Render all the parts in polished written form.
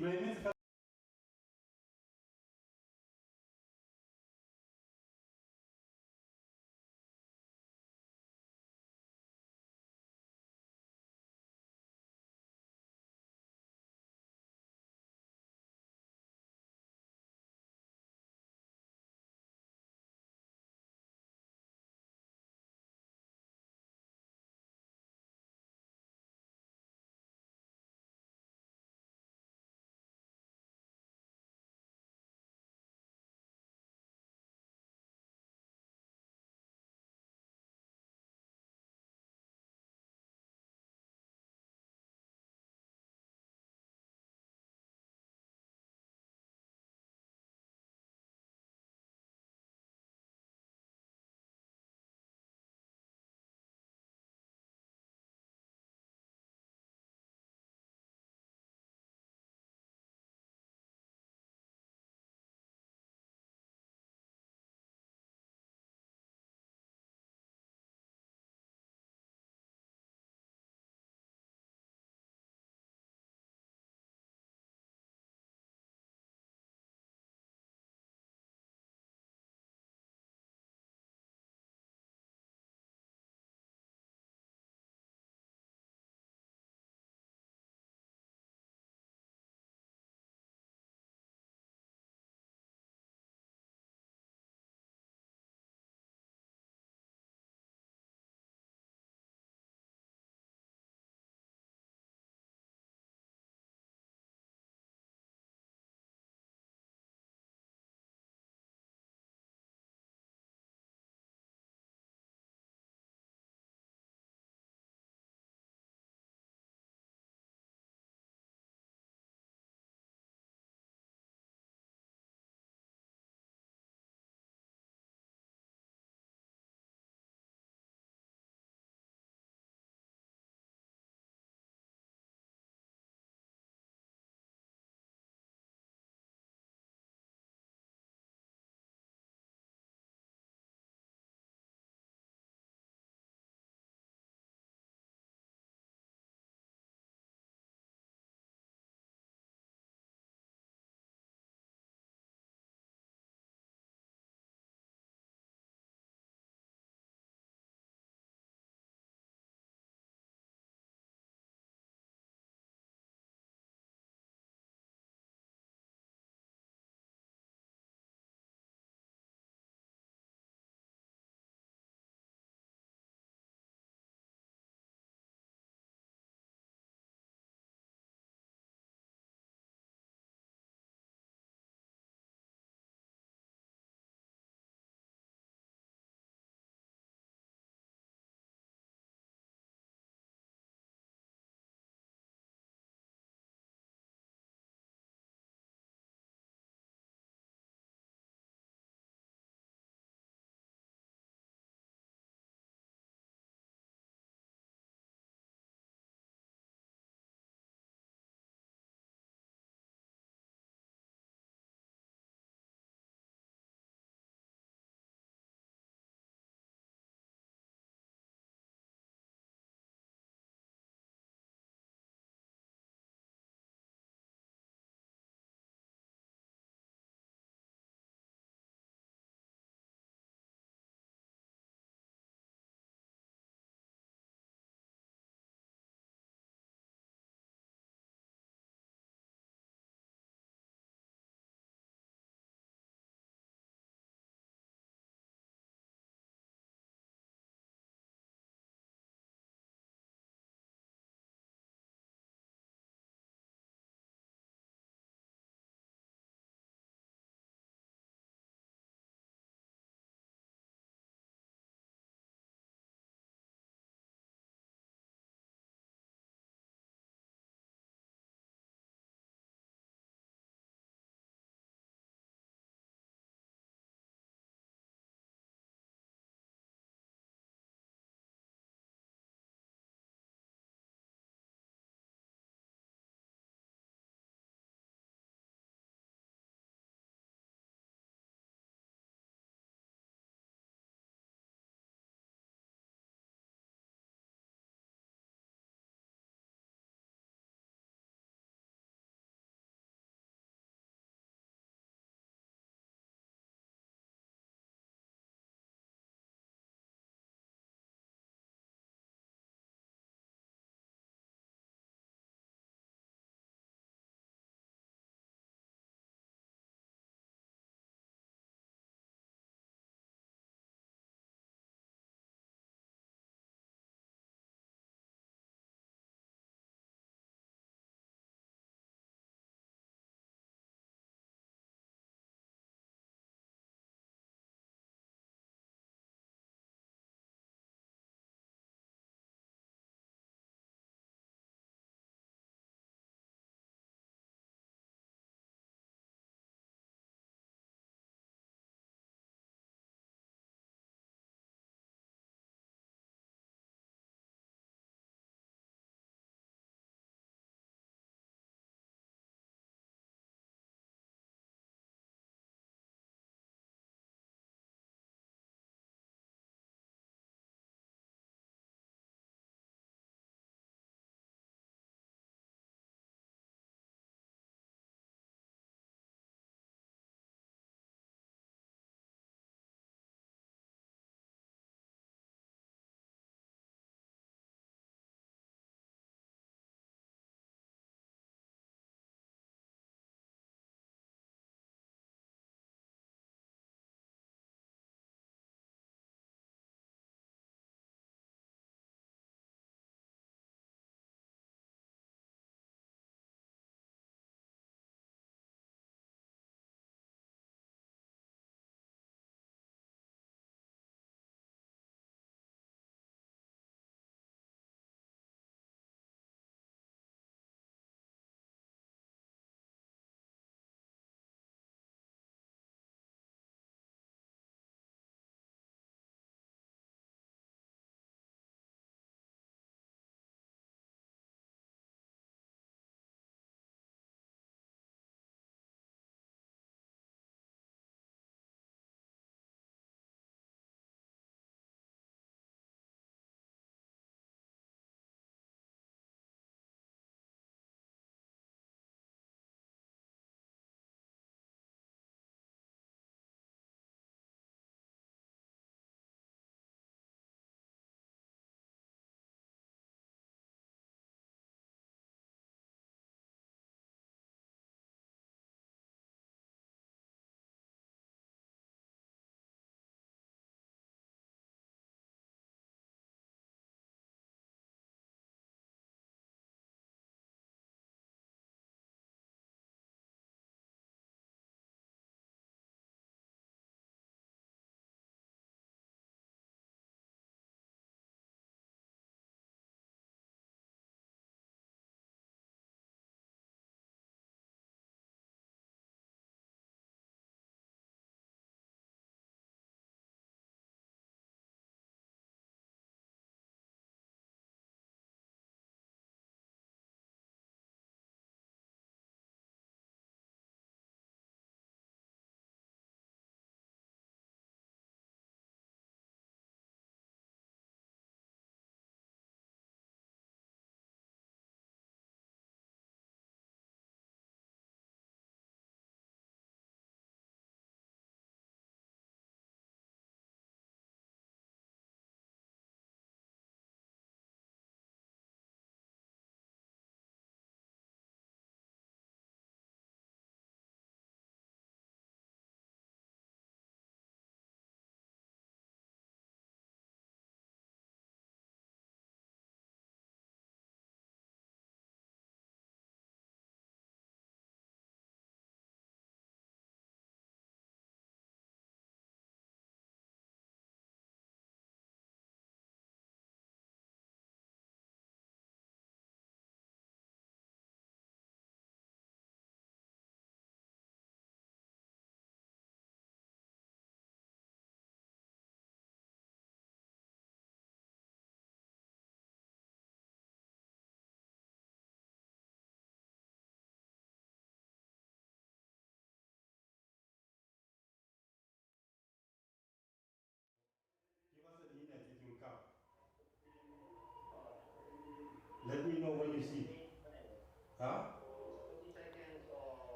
brevemente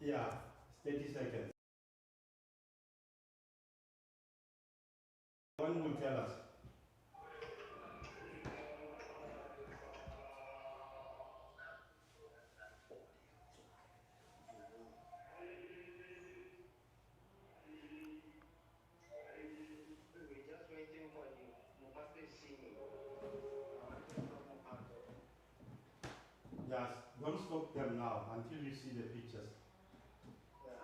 Yeah, 30 seconds. One will tell us. We're just waiting for you. Mupato is singing. I want to stop Mupato. Yes, don't stop them now until you see the pictures. Yeah.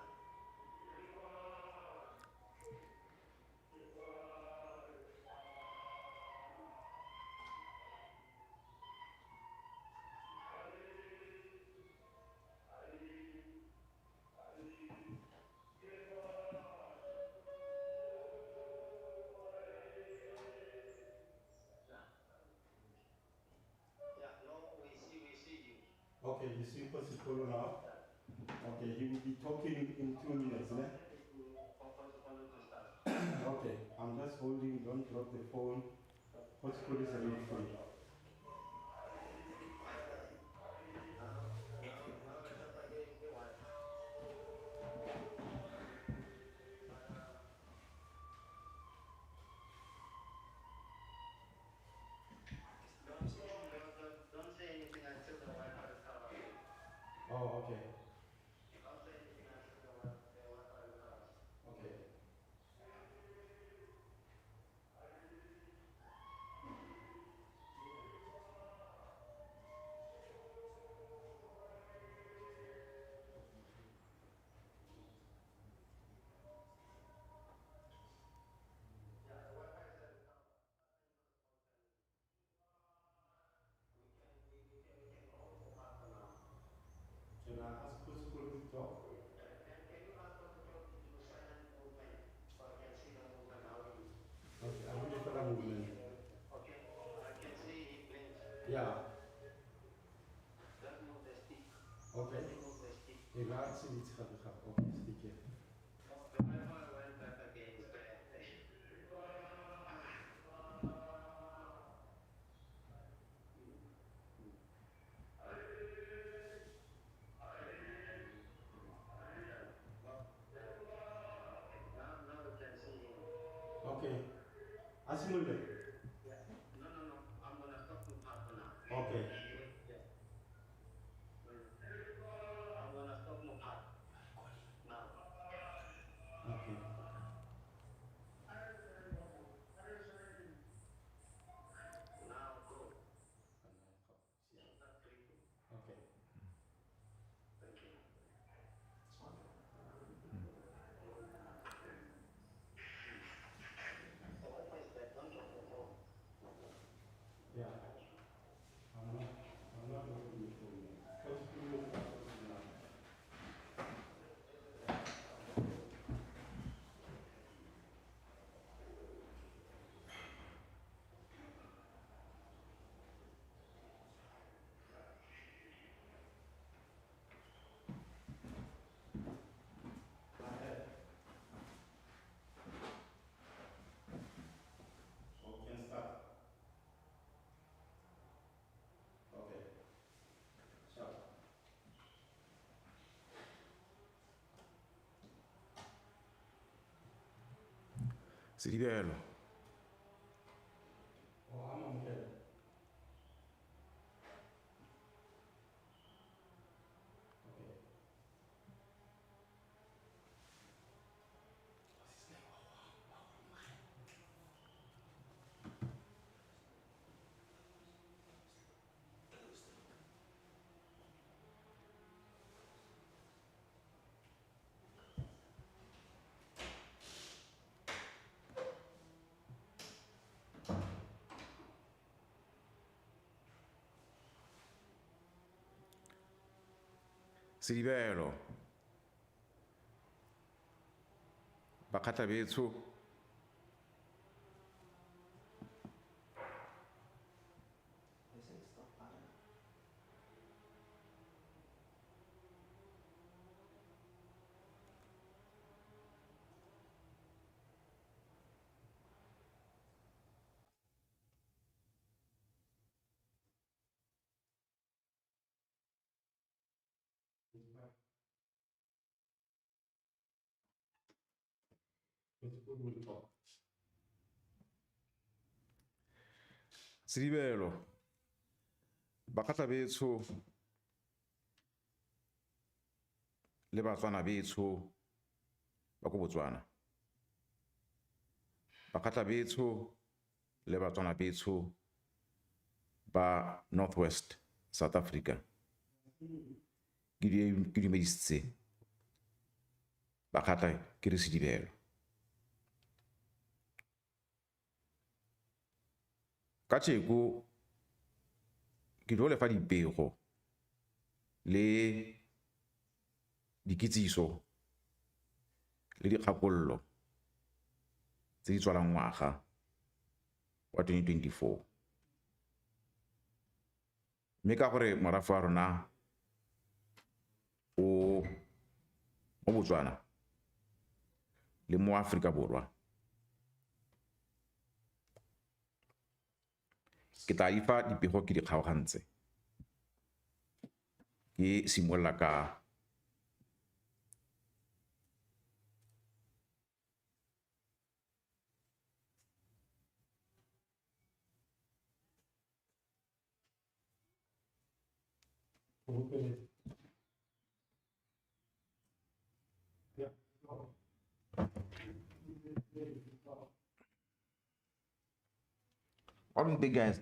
Yeah, no, we see you. Okay, you see Posipolo now? Yeah. Okay, he will be talking in 2 minutes. So Ne? follow to start. Okay, I'm just holding, don't drop the phone. Posipolo is already free. Now let us again the one. Don't say anything until the Wi-Fi recovers. Oh, okay. Don't say anything until the Wi-Fi recovers. Okay. Yeah, the Wi-Fi is recovered. We can hold Mupato now. Can I ask Posipolo to talk? Can you ask for the dog to do silent movement so I can see the movement how he Okay, I'm ready for the movement. okay. I can see he blinks. Yeah, Just move the stick. okay. Let me move the stick. Ik laat ze iets gaan gaan. Oké, stiekje. Oh, the Wi-Fi went back again. It's bad. Now we can see him. Okay. Asimulde. Yeah. No. I'm gonna stop the part now. Okay. Yeah. I'm gonna stop my part now. Okay. Now go. Yeah. Start clicking. Okay. Thank you. The Wi-Fi is back. Don't drop the phone. Yeah. I'm not going to be for you. Posipolo. So we can start. Okay. Sharp. Siribello. Oh, I'm on here. Okay. Siribello. Bakata bethu. Sedibelo, bakgatla betsho le batswana betsho ba ko Botswana. Bakgatla betsho le batswana betsho ba Northwest South Africa. Ke dumedisitse bakgatla ke re Sedibelo. Ka tjeko ke tlo lefa dipego le dikitsiso le dikgakollo tse di tswalang ngwaga wa 2024. Mme ka gore morafe wa rona o mo Botswana le mo Afrika Borwa, ke tla ifa dipego ke di kgaogantse ke simolola ka all these big guys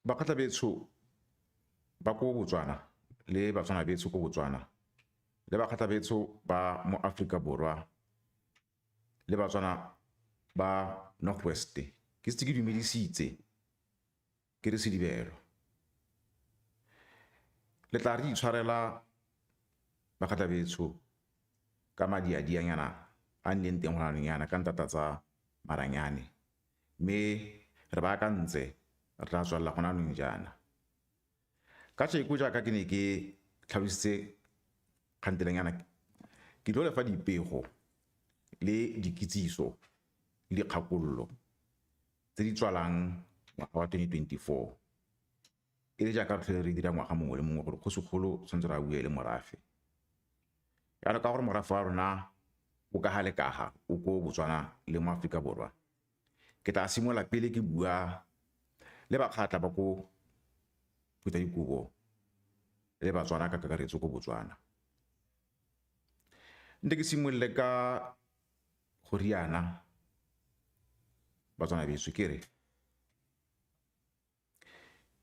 bakgatla betsho ba ko Botswana le Batswana betsho ko Botswana le bakgatla betsho ba mo Afrika Borwa le Batswana ba Northwest ke se ke dumedisitse ke re sedibelo le tla re itshwarela bakgatla betsho ka madiadianyana a nneng teng gona nyana ka ntata tsa maranyane mme re ba ka ntse re tla tswalla gona nong jana ka tsheko jaaka ke ne ke tlhalositse kgantelenyana ke tlo lefa dipego le dikitsiso le dikgakololo tse di tswalang ngwaga wa 2024 e le jaaka re re dira ngwaga mongwe le mongwe gore go segolo tshwanetse ra bua le morafe ya ka gore morafe wa rona o ka gale kaga o ko Botswana le mo Afrika Borwa ke tla simola pele ke bua le bakgatla ba ko puta dikobo le Batswana ka kakaretso ko Botswana nte ke simolle ka go riana Batswana beso ke re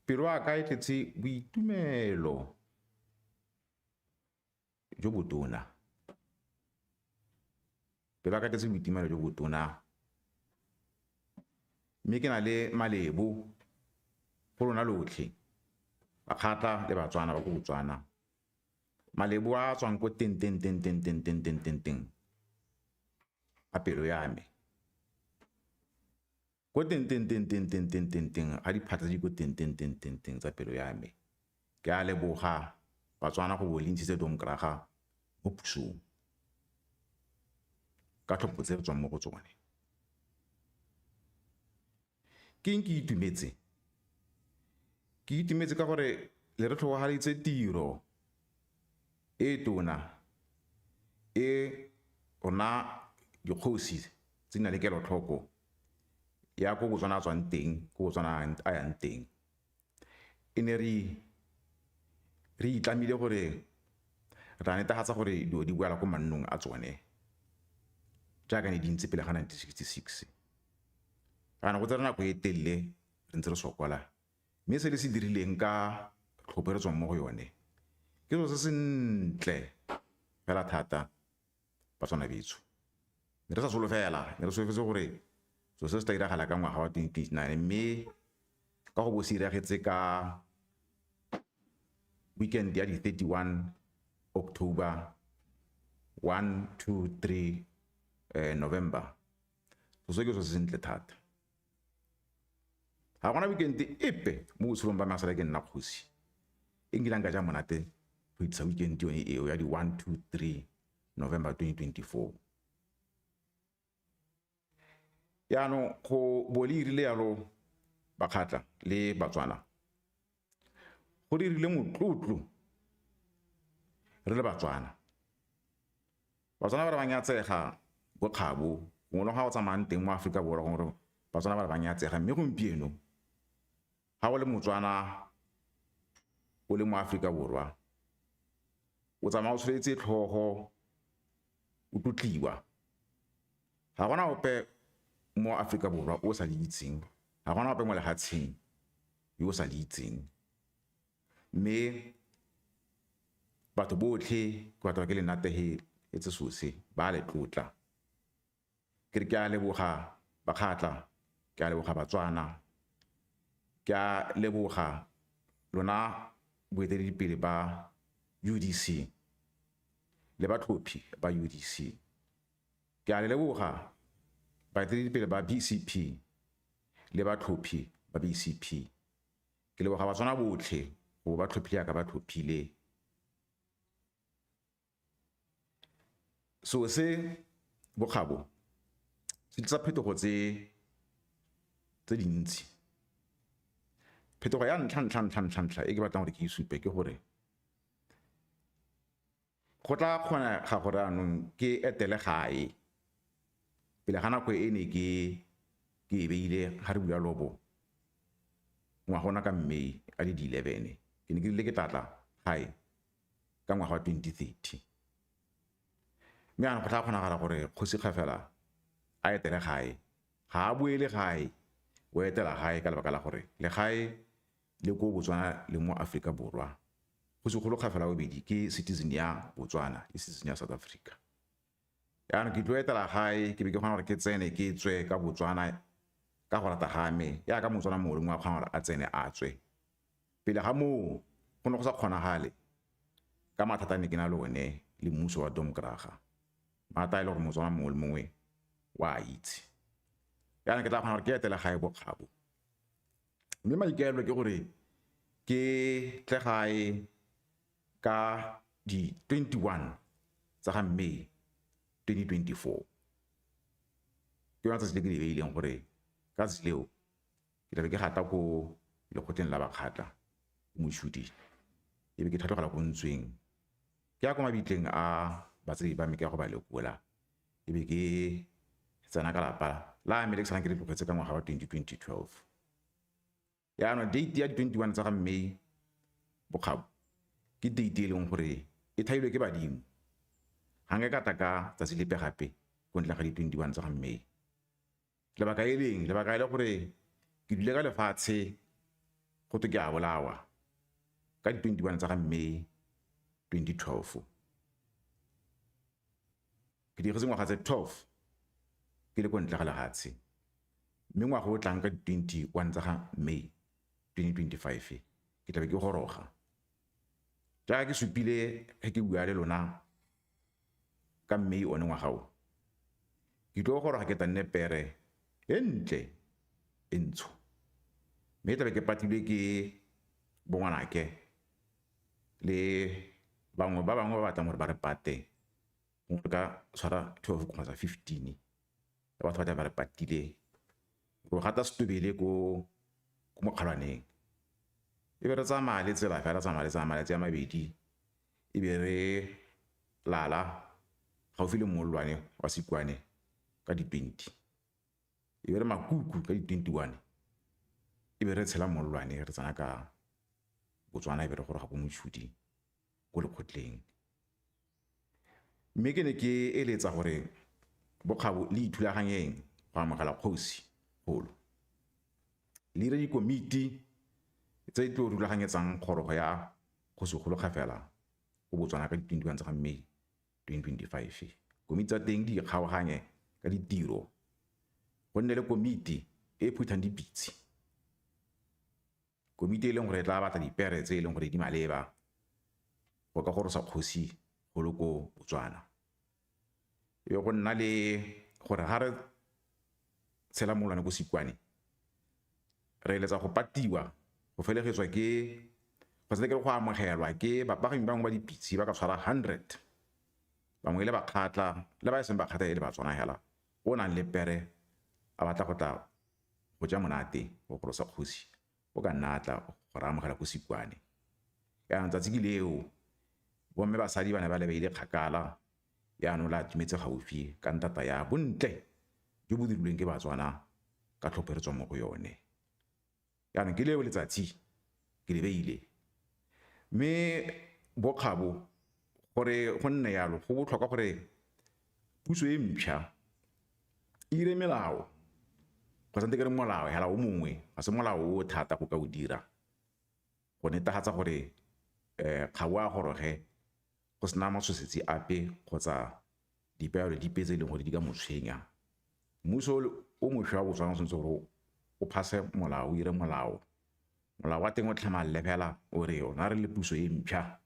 pelo a ka e tletse boitumelo jo botona pelo a ka tletse boitumelo jo botona mme ke na le malebo go lona lotlhe bakgatla le Batswana ba go Botswana malebo a tswang ko teng a pelo ya me ko teng a diphatsa di ko teng tsa pelo ya me ke a leboga Batswana go bolintshitse donkraga mo pusong ka tlhopho tse re tswang mo go tsone ke itumetse ka gore le re tlhogagalitse tiro e tona e rona dikgosi tse di na le kelotlhoko ya ko Botswana a tswang teng ko Botswana a yang teng e ne re itlamile gore re tla netefatsa gore dilo di boela ko mannong a tsone jaaka ne di ntse pele ga 1966 kana go tsena nako e telele re ntse re sokola mme se le se dirileng ka tlhopho re tswang mo go yone ke se sentle fela thata Batswana betso ne re sa solofela ne re solofetse gore so se tla diragala ka ngwaga wa 2029 mme ka go bo se diragetse ka weekend ya di 31 October 1 2 3 November so ke so sentle thata ha gona weekend epe mo botshelong ba masala ke nna kgosi e ngilang ka ja monate go itsa weekend yone eo ya di 1 2 3 November 2024 yaano go bolirile yalo bakgatla le Batswana go dirile motlotlo re le Batswana ba re banyatsega go kgabo ngolo ga o tsamayang teng mo Afrika Borwa gore Batswana ba re banyatsega mme gompieno ha o le Motswana o le mo Afrika Borwa o tsamaya o tshwetse tlhogo o tlotliwa ha gona ope mo Afrika Borwa o sa le itseng ha gona ope mo lehatsheng yo sa le itseng mme batho botlhe kwa ke le natehe etse sose ba le tlotla ke re ke a leboga bakgatla ke a leboga Batswana ke a leboga lona boeteledipele ba UDC le batlhophi ba UDC ke a leboga baeteledipele ba BCP le batlhophi ba BCP ke leboga Batswana botlhe go ba tlhophile ka ba tlhophile so se bokgabo se tsa phetogo tse dintsi phetogo ya ntlha e ke batlang gore ke isupe ke gore go tla kgona ga gore anong ke etele gae pele ga nako e ne ke e beile ga re bua lobo ngwaga ona ka May a di 11 ke ne ke le ke tlatla gae ka ngwaga wa 2030 mme ana go tla kgona gara gore kgosi kgafela a etele gae ga a boele gae o etela gae ka lebaka la gore le gae le ko Botswana le mo Afrika Borwa go se go kgafela bobedi ke citizen ya Botswana le citizen ya South Africa. Ya ke tlo etela gae ke be ke gona gore ke tsene ke tswe ka Botswana ka go rata game ya ka Motswana mo ngwa kgona gore a tsene a tswe pele ga mo go ne go sa kgonagale ka mathata ne ke na le one le mmuso wa Domgraga mata ile gore Motswana mo le mongwe wa itse ya ke tla kgona gore ke etela gae Bokgabo mme maikaelelo ke gore ke tle gae ka di 21 tsa ga May 2024 ke yona tsatsi le ke le beileng gore ka tsatsi leo ke tlabe ke gata ko lekgotleng la bakgatla moshudi e be ke thatogela go ntsweng ke ya ko mabitleng a batsedi ba me ke go ba lekola e be ke tsena ka lapa la me le tsana ke le tlogetse ka ngwaga wa 2012 ya no date ya 21 tsa ga May Bokgabo ke date e leng gore e thailwe ke badimo hanga ka taka tsatsi le pe gape go ntla ga di 21 tsa ga May lebaka e le gore ke dile ka lefatshe go to ke a bolawa ka di 21 tsa ga May 2012 ke diretse ngwaga tse 12 ke le go ntla ga lefatshe mme ngwaga o tlang ka di 21 tsa ga May 2025 ke tlabe ke goroga ja ke supile ge ke bua le lona ka May one ngwaga o ke tlo goroga ke tanne pere entle entsho mme tlabe ke patilwe ke bongwanake le bangwe ba batlang gore ba re pate go ka tshwara 12 kgotsa 15 ba batho ba re patile go gata stubele ko mokgalwaneng e be re tsamaya le tsela fela tsamaya tsa mabedi e be re lala gaufi le mollwane wa Sikwane ka di 20 e be re makuku ka di 21 e be re tshela mollwane re tsana ka Botswana e be re go ga go moshudi go lekgotleng mme ke ne ke eletsa gore Bokgabo le ithulaganyeng go amogela kgosi golo le re dikomiti tse di tlo rulaganyetsang kgorogo ya kgosi golo kgafela go Botswana ka di 21 tsa May 2025 komiti tsa teng di kgaoganye ka ditiro go nne le komiti e phuthang dipitse komiti e leng gore tla batla dipere tse e leng gore di maleba go ka gorosa kgosi go le ko Botswana e go nna le gore ha re tshela molwana go Sikwane re eletsa go patiwa go felegetswa ke go se ke go amogelwa ke bapagami bangwe ba dipitse ba ka tshwara 100 bangwe le bakgatla le ba seng bakgatla e le Batswana hela o nang le pere a batla go tla go ja monate go gorosa kgosi o ka natla go amogela go Sikwane ya ntse ke leo bomme basadi bana ba le beile kgakala ya no la tumetse gaufi ka ntata ya bontle jo bo dirilweng ke Batswana ka tlhopheretso mo go yone ya no ke leo letsatsi ke le beile me Bokgabo gore go nne yalo go botlhokwa gore puso e mpšha ire melao go sante ke re molao hela o mongwe ga se molao o thata go ka o dira go netefatsa gore ga wa goroge go sena matshosetsi ape kgotsa dipeelo dipe tse e leng gore di ka motshwenya mmuso o mošwa wa Botswana o sentse gore o phase molao o ire molao wa teng o tlhama fela o re yona re le puso e mpšha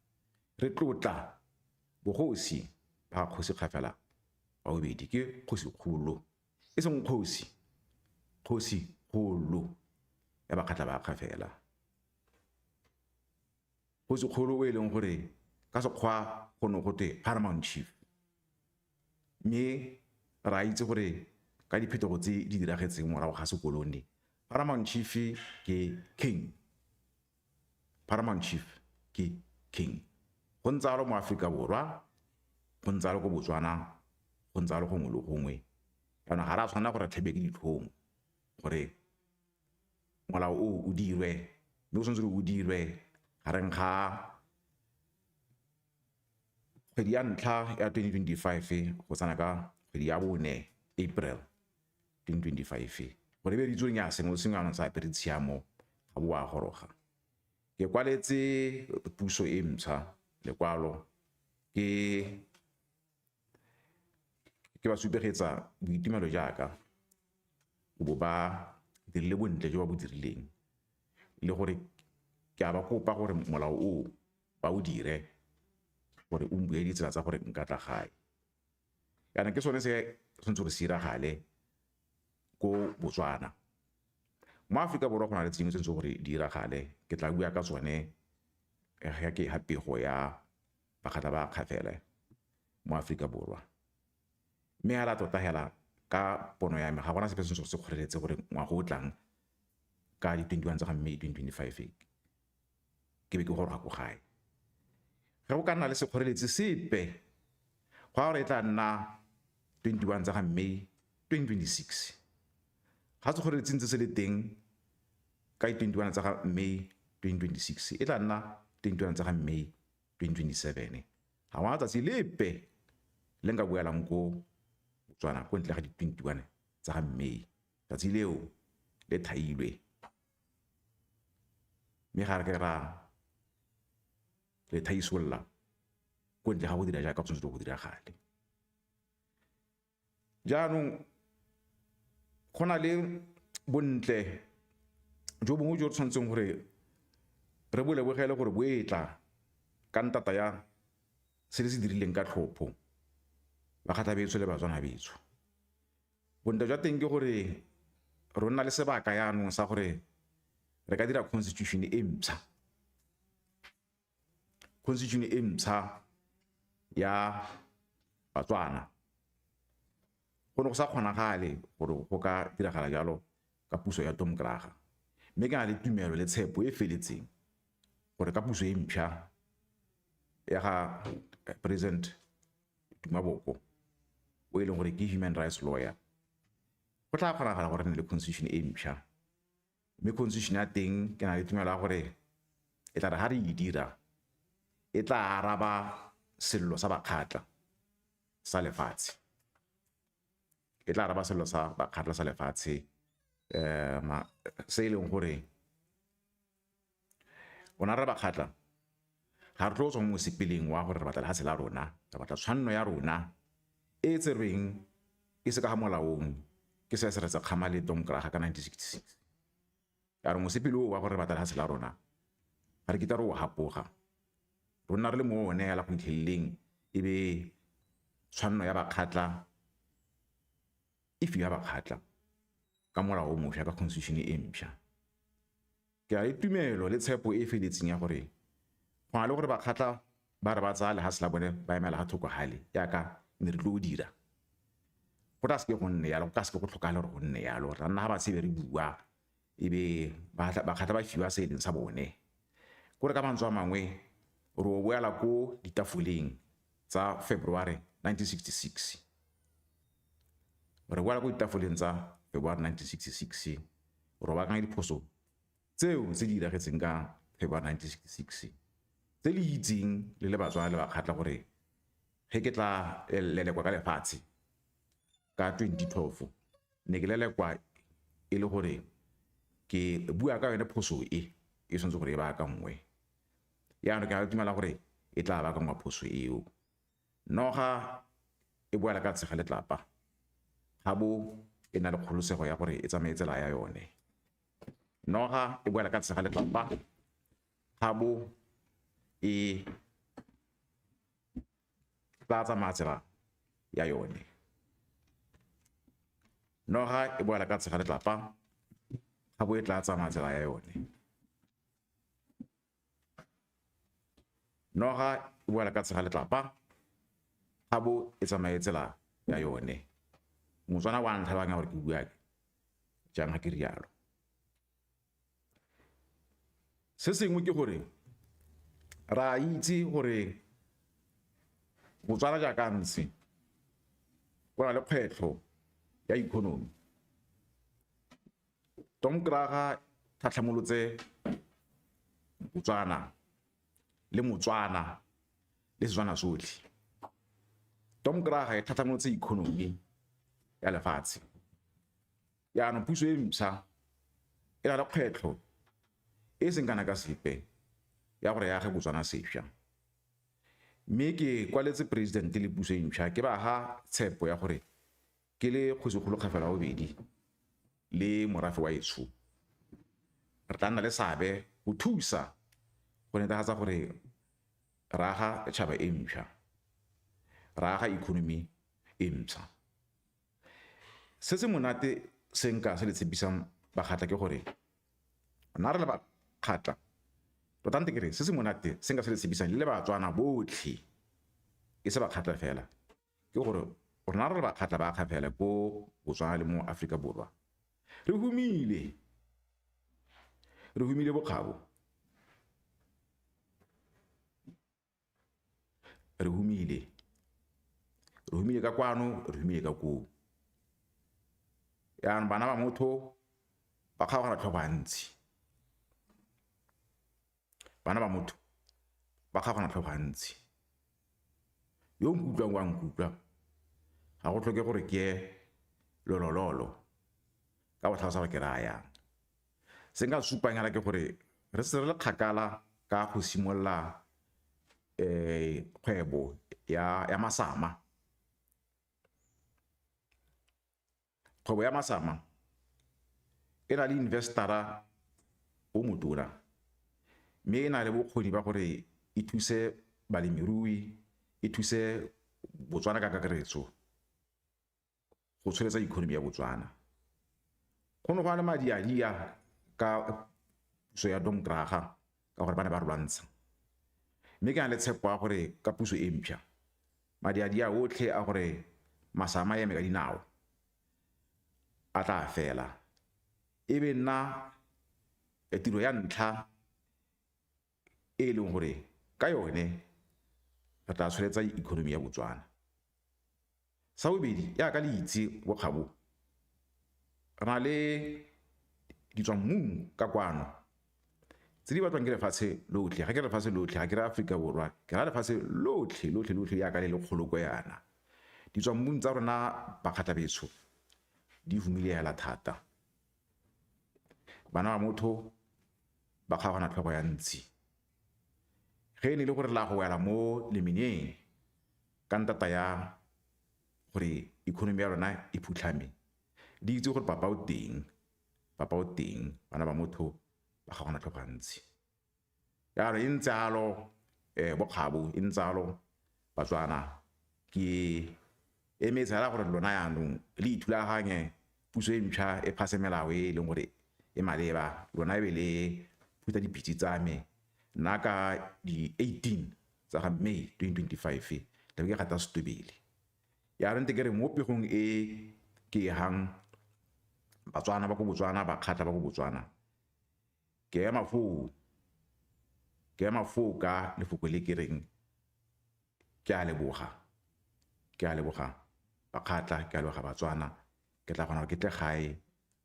re tlotla bogosi ba kgosi kgafela wa bobedi ke kgosi kgolo e seng kgosi kgolo ya bakgatla ba kgafela kgosi kgolo o e leng gore ka sekgwa go no gote paramount chief mme ra itse gore ka diphetogo tse di diragetseng morago ga sekolone paramount chief ke king go ntse mo Afrika Borwa go ntse go Botswana go ntse go ngwe le gongwe yana ga ra tshwana gore tlhebe ke ditlhong gore molao o dirwe mme o sentse o dirwe gareng ga kgwedi ya ntlha ya 2025 go tsana ka kgwedi ya bone April 2025 gore be ditso nya sengwe le sengwe sa apere tshiamo ga bo a goroga ke kwaletse puso e ntšha lekwalo ke ba supegetsa boitumelo jaaka bo ba dirile bontle jo ba bo dirileng le gore ke a ba kopa gore molao o ba o dire gore o mbuye ditsela tsa gore nka tla gae yana ke sone se tshwanetse re siragale ko Botswana mo Afrika Borwa go na le tsengwe tse gore di iragale ke tla bua ka tsone ga ke hapego ya bagata ba kgafele mo Afrika Borwa mme ha la tota hela ka pono ya me ga bona sepe se se kgoreletse gore ngwa go tlang ka di 21 tsa May 2025 ke be ke gore ga go gae ga go ka nna le sekgoreletsi sepe go a re tla nna 21 tsa May 2026 ga se kgoreletsi ntse se le teng ka 21 tsa May 2026 e tla nna 21 tsa May 2027 ga wa tsa lepe le nka boelang ko Botswana ko ntle ga di 21 tsa May tsatsi leo le thailwe me ga re ke ra le thaisolla ko ntle ga go dira jaaka tshwanetse go dira gale jaanong go na le bontle jo bongwe jo tshwanetseng gore re bolebogele gore bo etla ka ntata ya se le se dirileng ka tlhopho ba gata betso le Batswana betso bontle jwa teng ke gore re nna le sebaka yaanong sa gore re ka dira constitution e mpšha ya Batswana go ne go sa kgonagale gore go ka diragala jalo ka puso ya Tom Kraga mme ke na le tumelo le tshepo e feletseng gore ka puso e mpšha ya ga President Maboko o e leng gore ke human rights lawyer go tla kgonagala gore ne le constitution e mpšha mme constitution ya teng ke na le tumelo ya gore e tla re ha re e dira e tla araba sello sa bakgatla sa lefatshe e tla araba sello sa bakgatla sa lefatshe se e leng gore ona re bakgatla ga re tlo tswa mo sepeleng wa gore re batla lefatshe la rona re batla tshwanno ya rona e tserweng e se ka ga molaong ke se se re se kgama le Tom Kraga ka 1966 ya re mo sepele wa gore re batla lefatshe la rona ga re kitaro wa hapoga rona re le mo one ya la go itlheleng e be tshwanno ya bakgatla if ya bakgatla ka molao mo ka constitution e mpšha ke a itumelo le tshepo e feletseng ya gore go na le gore bakgatla ba re ba tsaya lefatshe la bone ba emela ga thoko gale yaka ne re tlo dira go tla se go nne yalo go ka se go tlhokagala gore go nne yalo ra nna ga ba tsebe re bua e be bakgatla ba fiwa se leng sa bone gore ka mantswe a mangwe re o boela ko ditafoleng tsa February 1966 re boela ko ditafoleng tsa February 1966 re ba ka diphoso tseo tse di diragetseng ka February 1966 tse le itseng le Batswana le bakgatla gore ge ke tla lelekwa ka lefatshe ka 2012 ne ke lelekwa e le gore ke bua ka yone phoso e tshwanetse gore e ba ka nngwe yaanong ke a dumela gore e tla ba ka ngwa phoso eo noga e boela ka tshega letlapa ga bo e na le kgolosego ya gore e tsamaye tsela ya yone noga e boela ka tshega letlapa ga bo e tla tsamaya tsela ya yone noga e boela ka tshega letlapa ga bo e tla tsamaya tsela ya yone noga e boela ka tshega letlapa ga bo e tsamaye tsela ya yone Motswana wa ntlhabanya gore ke bua jang ga ke rialo se sengwe ke gore ra itse gore Botswana jaaka ntse go na le kgwetlho ya economy Tom Kraga tlhatlhamolotse Botswana le Motswana le Setswana sotlhe Tom Kraga e tlhatlhamolotse economy ya lefatshe yaanong puso e ntšha e na le kgwetlho e seng kana ka sepe ya gore ya ge Botswana sešwa, mme ke kwaletse president le puso e ntšha ke ba ga tshepo ya gore ke le kgosigolo kgafela wa bobedi le morafe wa etsho re tla nna le seabe go thusa go netefatsa gore re aga tšhaba e ntšha, re aga economy e ntšha. Se se monate se nka se le tshepisang Bakgatla ke gore nna re le Bakgatla tota nte kere se se monate se nka se le tshepisang le Batswana botlhe e se Bakgatla fela ke gore rona re le Bakgatla ba kgafela ko Botswana le mo Afrika Borwa re humile bokgabo, re humile ka kwano, re humile ka koo. Yaanong bana ba motho ba kgaogana tlhogo gantsi, bana ba motho ba kgaogana tlhogo gantsi, yo nkutlwang wa nkutlwa ga go tlhoke gore ke lolololo ka go tlhalosa gore ke raya yang. Se nka supang yana ke gore re se re le kgakala ka go simolola kgwebo ya masama. Kgwebo ya masama e na le investora o motona, mme e na le bokgoni ba gore e thuse balemirui, e thuse Botswana ka kakaretso go tsholetsa economy ya Botswana. Go ne go le madiadia ka puso ya Dom Graga ka gore ba ne ba lwantsha, mme ke na le tshepo ya gore ka puso e mpšha madiadia otlhe a gore masama a eme ka dinao a tla fela, e be nna tiro ya ntlha e leng gore ka yone re tla tsholetsa economy ya Botswana. Sa bobedi ya ka le itse bokgabo re na le ditswammung ka kwano tse di batlwang ke lefatshe lotlhe. Ga ke re lefatshe lotlhe ga ke re Afrika Borwa, ke ra lefatshe lotlhe ya ka le lekgoloko yana. Ditswammung tsa rona Bakgatla betsho di humile hela thata, bana ba motho ba kgaogana tlhogo ya ntsi. Ge ne le gore la go wela mo lemenyeng ka ntata ya gore economy ya rona e phutlhame, di itse gore papa o teng, bana ba motho ba kgaogana tlhogo ntsi. Yaanong e ntse alo bokgabo e ntse alo Batswana ke emetse hela gore lona yaanong le ithulaganye puso e ntšha e phase melao e leng gore e maleba, lona e be le phutha dipitse tsa me nna ka di 18 tsa ga May 2025 le ke gata setobele. Yaanong nte kere mo pegong e ke hang Batswana ba go Botswana, Bakgatla ba go Botswana, ke ema foo ka lefoko le ke reng ke a leboga Bakgatla, ke a leboga Batswana, ke tla kgona gore ke tle gae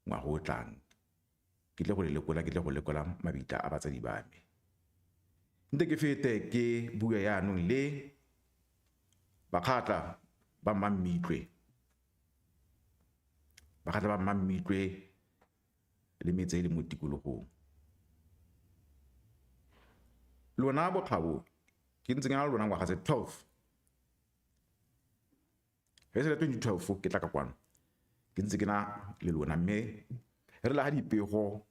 ngwaga o tlang, ke tle go lekola mabitla a batsadi ba me. Nte ke fete ke bua yaanong le Bakgatla ba Mmammitlwe le metse e le mo tikologong. Lona bokgabo ke ntse ke na le lona ngwaga tse 12, ge se le 2012 ke tla ka kwano ke ntse ke na le lona, mme re la ga dipego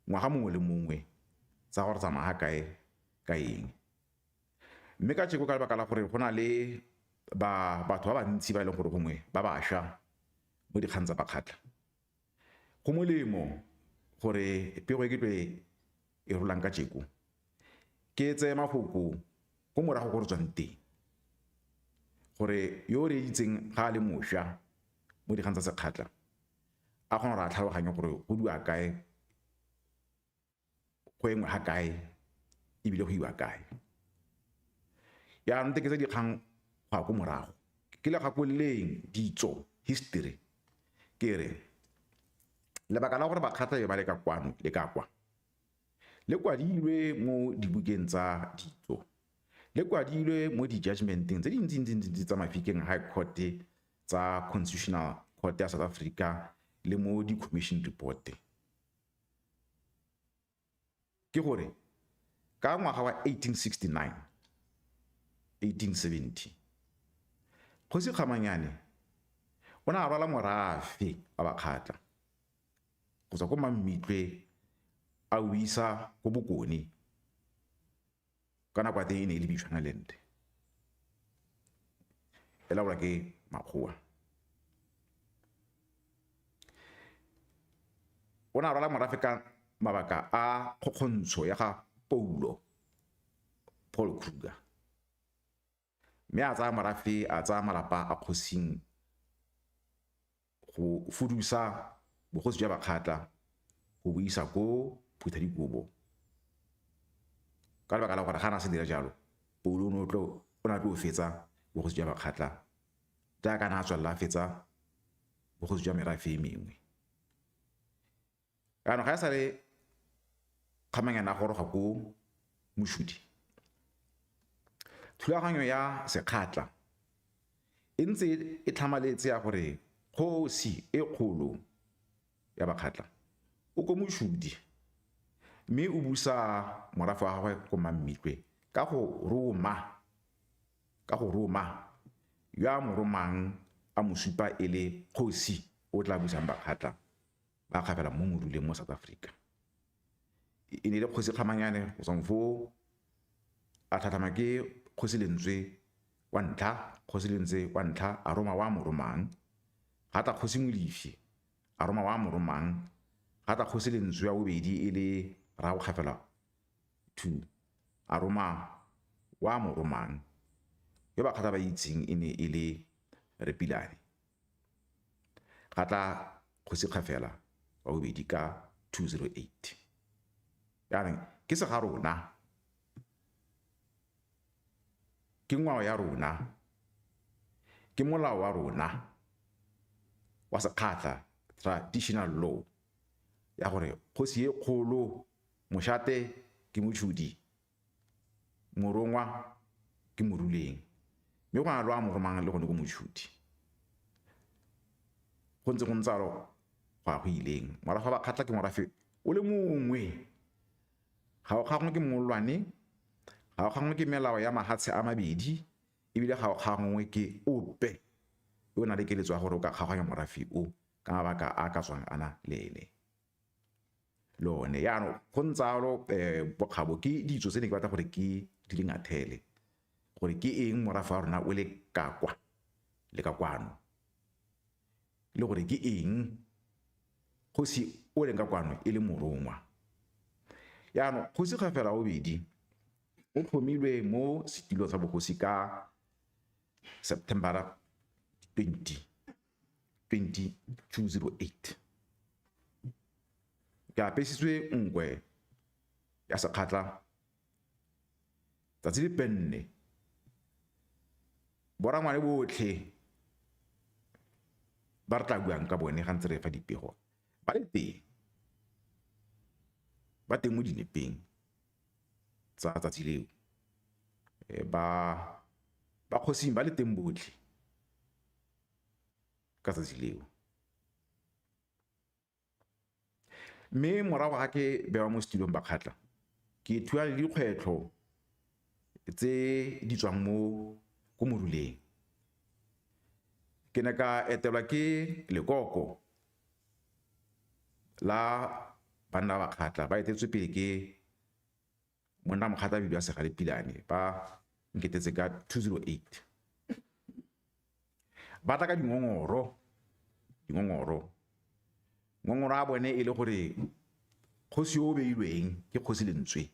ngwaga mongwe le mongwe tsa gore tsamaya kae ka eng. Mme ka tšeko ka lebaka la gore go na le batho ba bantsi ba e leng gore gongwe ba bašwa mo dikgang tsa Bakgatla, go molemo gore pego e ke tlo e rolang ka tšeko ke tseye mafoko go morago go re tswang teng, gore yo o reeditseng ga a le mošwa mo dikgang tsa sekgatla a kgona gore a tlhaloganye gore go dua kae, go engwe ga kae, ebile go iwa kae. Yaanong ke tse dikgang go ya ko morago ke le gakoleng ditso history ke re lebaka la gore Bakgatla ba le ka kwano le ka kwa le kwadilwe mo dibukeng tsa ditso, le kwadilwe mo di-judgmenteng tse dintsi tsa Mafikeng High Court tsa Constitutional Court ya South Africa le mo di-commission report ke gore ka ngwaga wa 1869 1870 Kgosi Kgamanyane o ne a rwala morafe wa Bakgatla go tswa ko Mammitlwe a o isa ko Bokone ka nako ya teng e ne e le Bechuanaland e laolwa ke Makgowa. O ne a rwala morafe ka mabaka a kgokgontsho ya ga Paul Kruger mme a tsaya morafe a tsaya malapa a kgosing go fudusa bogosi jwa Bakgatla go bo isa ko Phutadikobo ka lebaka la gore ga na se dira jalo Paul o na tlo fetsa bogosi jwa Bakgatla jaaka na tswalla fetsa bogosi jwa merafe e mengwe. Yaanong ga e sa le Kgamanyane a goroga ko Moshudi thulaganyo ya Sekgatla e ntse e tlhamaletse ya gore kgosi e kgolo ya Bakgatla o ko Moshudi mme o busa morafe wa gagwe ko Mammitlwe ka go roma yo a mo romang a mo supa e le kgosi o tla busang Bakgatla ba kgapela mo moruleng mo South Africa. E ne le Kgosi Kgamanyane go tswa foo a tlhatlhama ke Kgosi Lentswe wa ntlha a roma wa mo romang ga ta Kgosi Molefi a roma wa mo romang ga ta Kgosi Lentswe wa bobedi e le ra go kgapela 2 a roma wa mo romang yo Bakgatla ba itseng e ne e le Repilane ga tla Kgosi Kgafela wa bobedi ka 208. Yaanong ke se ga rona ke ngwao ya rona ke molao wa rona wa Sekgatla traditional law ya gore kgosi e kgolo mošate ke Moshudi morongwa ke Moruleng mme go na le wa mo romang le gone ko Moshudi go ntse go ntsalo go a go ileng morafe wa Bakgatla ke morafe o le mongwe ga o kgangwe ke mollwane ga o kgangwe ke melao ya mahatshe a mabedi ebile ga o kgangwe ke ope o na le keletso ya gore o ka kgaganya morafe o ka mabaka a ka tswang ana lene lone. Yaanong go ntsalo bokgabo ke ditso tse ne ke batla gore ke di dingathele gore ke eng morafe wa rona o le ka kwa le ka kwano le gore ke eng kgosi o leng ka kwano e le morongwa. Yaanong Kgosi Kgafela wa bobedi o tlhomilwe mo setilong sa bogosi ka September 20, 208 ke apesitswe nkwe ya Sekgatla tsatsi le penne borangwane botlhe ba re tla buang ka bone ga ntse re fa dipego ba le teng mo dinepeng tsa tsatsi leo ba kgosing ba le teng botlhe ka tsatsi leo mme morago ga ke bewa mo setilong Bakgatla ke thua le dikgwetlho tse di tswang ko Moruleng ke ne ka etelwa ke lekoko la banna ba Bakgatla ba etetswe pele ke monna Mokgata Bidu ya Segale Pilane ba nketetse ka 208 ba tla ka ngongoro a bone e le gore kgosi yo o beilweng ke Kgosi Lentswe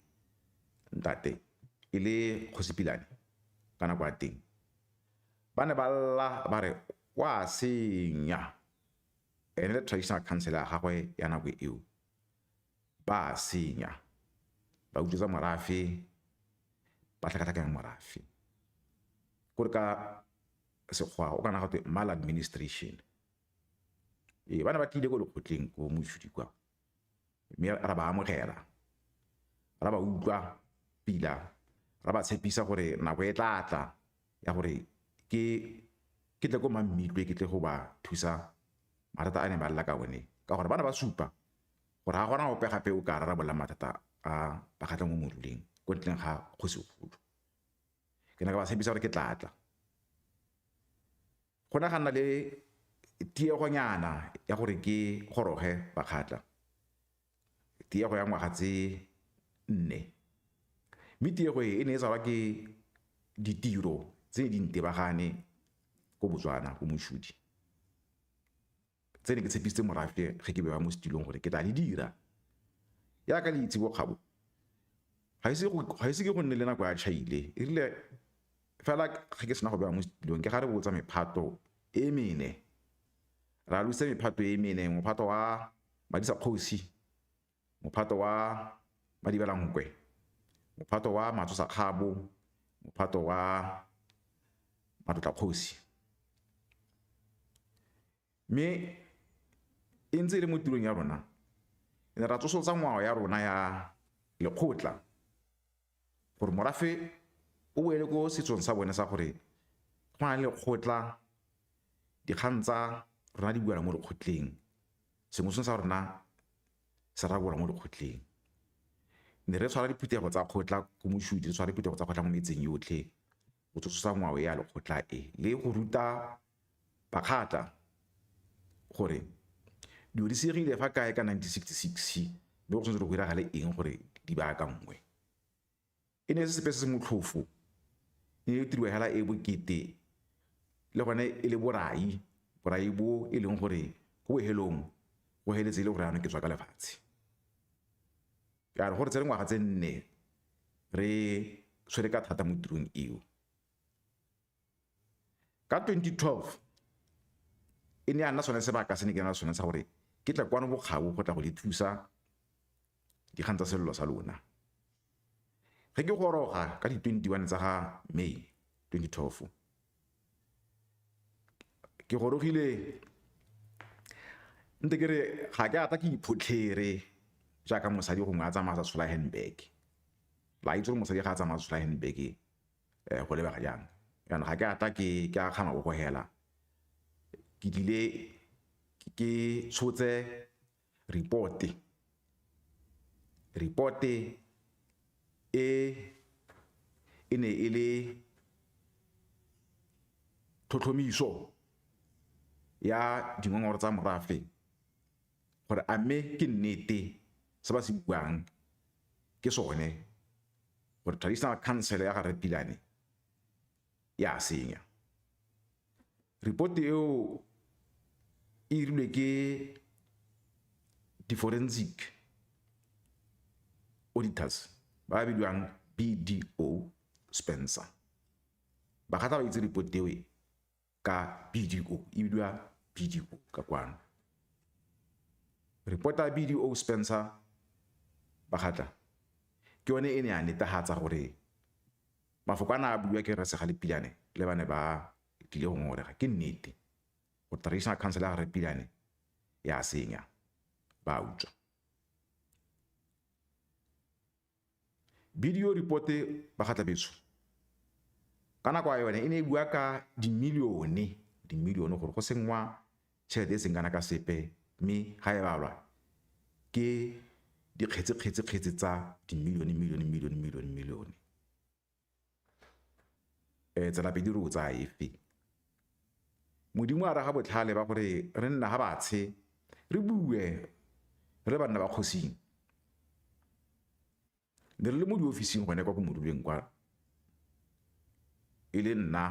ntate e le Kgosi Pilane ka nako ya teng ba ne ba lla ba re wa senya ene le traditional council ya gagwe ya nako eo ba senya ba utswetsa morafe ba tlhakatlhakanya morafe gore ka sekgwa o kana gate maladministration bana ba tlile go lekgotleng ko Moshudi kwa mme ra ba amogela ra ba utlwa pila ra ba tshepisa gore nako e tla ya gore ke tle ko Mammitlwe ke tle go ba thusa mathata a ne ba lla ka one ka gore bana ba supa gore ga gona ope gape o ka rarabolla mathata a ba kgatla mo moruleng ko ntleng ga kgosigolo ke na ka ba tshepisa gore ke tlatla go nagana le tiegonyana ya gore ke goroge ba kgatla tiego ya ngwaga tse 4 mme tiego e ne e tsalwa ke ditiro tse di ntebagane ko Botswana go Moshudi tse ne ke tshepisitse morafe ge ke bewa mo setilong gore ke tla di dira ya ka le itse bo kgabo ga ise ke go nne le nako ya tšhaile e rile fela ge ke sena go bewa mo setilong ke gare botsa mephato e mene ra lose mephato e mene mophato wa Madisa Kgosi mophato wa Madibelankwe mophato wa Matsosa Kgabo mophato wa Matotla Kgosi mme e ntse le mo tirong ya rona ne ra tsosolotsa ngwao ya rona ya lekgotla gore morafe o boele ko setsong sa bone sa gore go na le lekgotla dikgang tsa rona di buela mo lekgotleng sengwe sa rona se rabola mo lekgotleng ne re tshwara diphuthego tsa kgotla ko Moshudi re tshwara diphuthego tsa kgotla mo metseng yotlhe go tsososa ngwao ya lekgotla le go ruta bakgatla gore dilo di segile fa kae ka 1966 mme go tshwanetse go diragale eng gore di baakangwe e ne se sepe se se motlhofo e ne tiriwa hela e bokete le gone e le borai bo e leng gore go bohelong go heletse le gore ano ke tswa ka lefatshe ya re gore tsere ngwaga tse 4 re swere ka thata mo tirong eo ka 2012 e ne a nna sone sebaka se ne ke na sone sa gore ke tla kwano bokgabo go tla go le thusa dikgang tsa sello sa lona ge ke goroga ka di 21 tsa ga May 2012 ke gorogile nte ke re ga ke ata ke iphotlhere jaaka mosadi gongwe a tsamaya sa tshola handbag la itse gore mosadi ga a tsamaya sa tshola handbag go lebega jang yana ga ke ata ke a kgama go hela ke dile ke tshotse report e ne e le tlhotlhomiso ya dingongoro tsa morafe gore a mme ke nnete se ba se buang ke sone gore traditional council ya ga Repilane ya senya report eo e rilwe ke di-forensic auditors ba bidiwang BDO Spencer ba kgatla ba itse report eo ka BDO e bidiwa BDO ka kwano report ya BDO Spencer ba kgatla ke yone e ne a netefatsa gore mafokwana a buiwa ke Resega Lepilane le bane ba tlile go ngorega ke nnete go traditional council ya Repilane ya senya ba utswa video report ba kgatla betso kana kwa yone e ne e bua ka dimilione gore go sengwa tšhelete e seng kana ka sepe mme ga e balwa ke dikgetse tsa dimilione tsela pedi re o tsaya efe modimo a raga botlhale ba gore re nna ga batshe re bue re banna ba kgosing ne re le mo diofising gone kwa ko moduleng kwa e le nna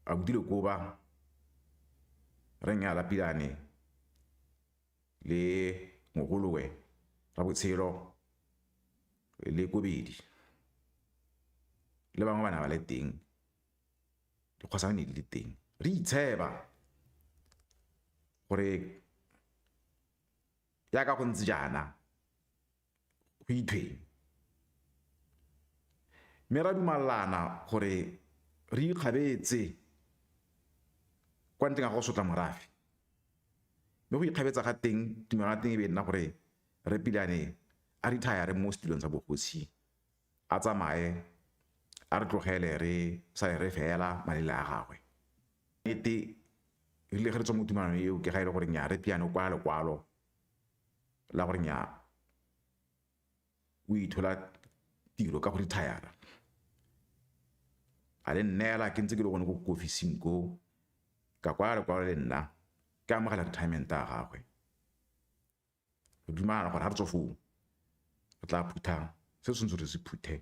a Budile Koba re nya Lapilane le mogolowe ra botshelo le Kobedi le bangwe bana ba le teng dikgosane di le teng re itsheba gore ya ka go ntse jana go ithweng mme ra dumalana gore re ikgabetse kwa nteng ga go sotla morafe mme go ikgabetsa ga teng tumelano teng e be nna gore Repilane a retire mo setilong sa bogosi a tsamaye a re tlogele re sa re fela malela a gagwe nnete le ge re tswa mo tumalanong eo ke ga ile gore nya re piano kwa lekwalo la gore nya o ithola tiro ka go retire a le nnela ke ntse ke le gone go officing ko ka kwa lekwalo le nna ke amogela retirement a gagwe re dumana gore ha re tswa foo re tla phutha se se ntse re se phuthe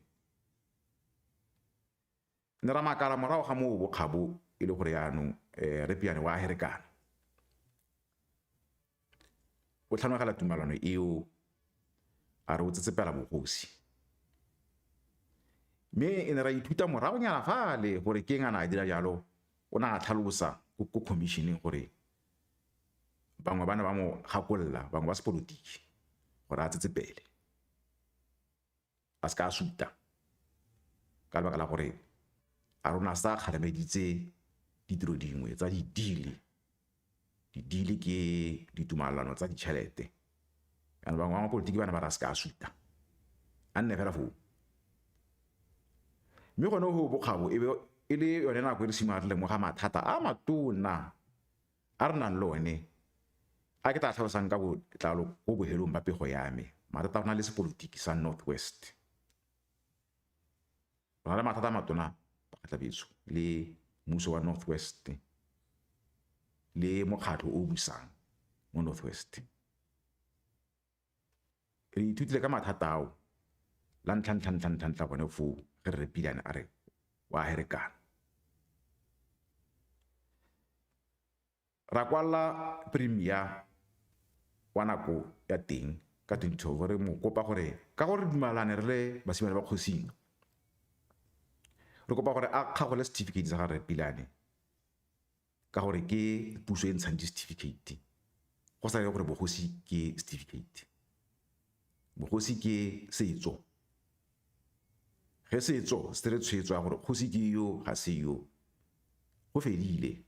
ne ra makala morago ga moo bokgabo e le gore yaanong re piane wa herekana o tlhanogela tumalano eo a re o tsetsepela bogosi mme e ne ra ithuta moragonyana fale gore ke ngana a dira jalo o na a tlhalosa ko commissioneng gore bangwe bana ba mo gakolla bangwe ba sepolotiki gore a tsetsepele a se ka a suta ka lebaka la gore a rona sa kgarameditse ditiro dingwe tsa di-deal ke ditumalano tsa ditšhelete kana bangwe ba mapolotiki bana ba ra se ka a suta a nne fela foo mme gone go bokgabo e le yone nako e re simolola re lemoga mathata a matona a re nang le one a ke tla tlhalosang ka botlalo go bohelong ba pego ya me mathata a rona le sepolotiki sa Northwest re na le mathata a matona bakgatlabeso le mmuso wa Northwest le mokgatlho o busang mo Northwest re ithutile ka mathata ao la ntlha bone foo ge re repilane a re wa herekana ra kwala premier wa nako ya teng ka 2012 re mo kopa gore ka gore dumalane re le basimane ba kgosing re kopa gore a kgagole certificate sa ga repilane ka gore ke puso e ntshang certificate go sa le gore bogosi ke certificate bogosi ke setso ge setso se re tshwetso ya gore kgosi ke yo ga se yo go fedile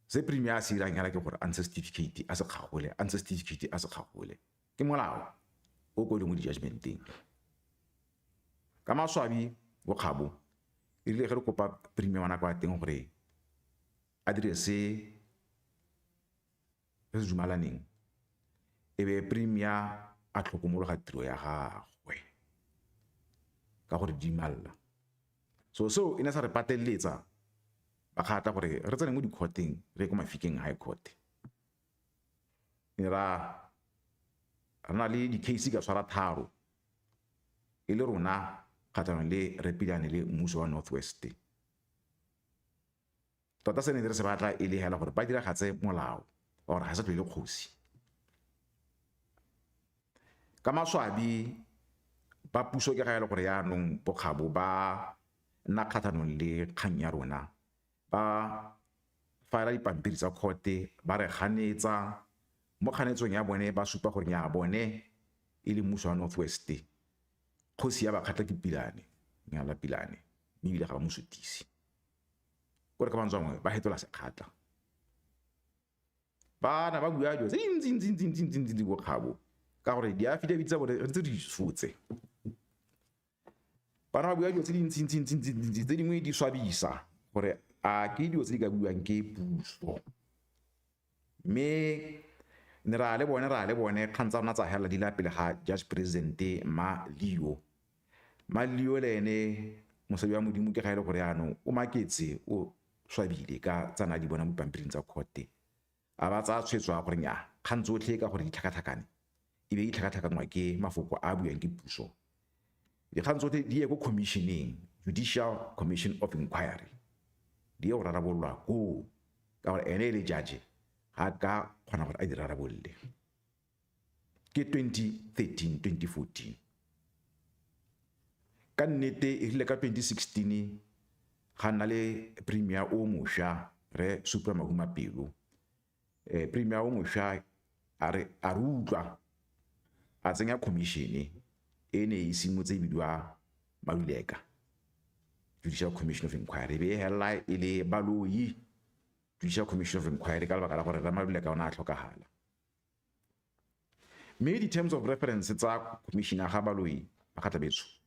se premier a se irang hela ke gore answer certificate a se kgagole answer certificate a se kgagole ke molao o go le mo di-judgmenteng ka maswabi bokgabo e rile ge re kopa premier wa nako a teng gore a dire se dumalaneng e be premier a tlhokomologa tiro ya gagwe ka gore dimalla so e ne sa re pateletsa ba kgata gore re tsene mo di-courteng re ko Mafikeng High Court ra na le di-case ka tshwara tharo e le rona kgathanong le repilane le mmuso wa Northwest tota se ne re se batla e le hela gore ba diragatse molao or ha se tlile kgosi ka maswabi ba puso ke ga ile gore yaanong bokgabo ba nna kgathanong le kgang ya rona ba file dipampiri tsa khote ba re ganetsa mo kganetsong ya bone ba supa gore nya bone e le mmuso wa Northwest kgosi ya ba kgatla ke Pilane nya la Pilane mme ile ga ba mosutisi gore ka bantswa ba hetola se kgatla bana ba bua jo tsi bokgabo ka gore di affidavit tsa bone re ntse di futse bana ba bua jo tsi dingwe di swabisa gore a ke dio tse di ka buang ke puso me ne ra le bone kgantsa rona tsa hela di la pele ga judge president Malio le ene mosabi wa modimo ke ga ile gore yaanong o maketse o swabile ka tsana di bona mo pampiring tsa court a ba tsa tshwetswa gore nya kgantse o tle ka gore ditlhakatlhakane e be ditlhakatlhakanwa ke mafoko a buang ke puso di kgantse di ye go commissioning Judicial Commission of Inquiry di o rarabolwa go ka gore ene le judge ha ka kgona gore a di rarabolle ke 2014 ka nnete e rile ka 2016 ga nna le premier o mosha re Supreme Mahumapelo premier o mosha a re utlwa a tsenya commission e ne e simotse bidwa Maluleka Judicial Commission of Inquiry be hela ile baloyi Judicial Commission of Inquiry ka lebaka la gore ra Maluleka ona a tlhokagala mme di terms of reference tsa commission ga baloyi ba kgatlabetso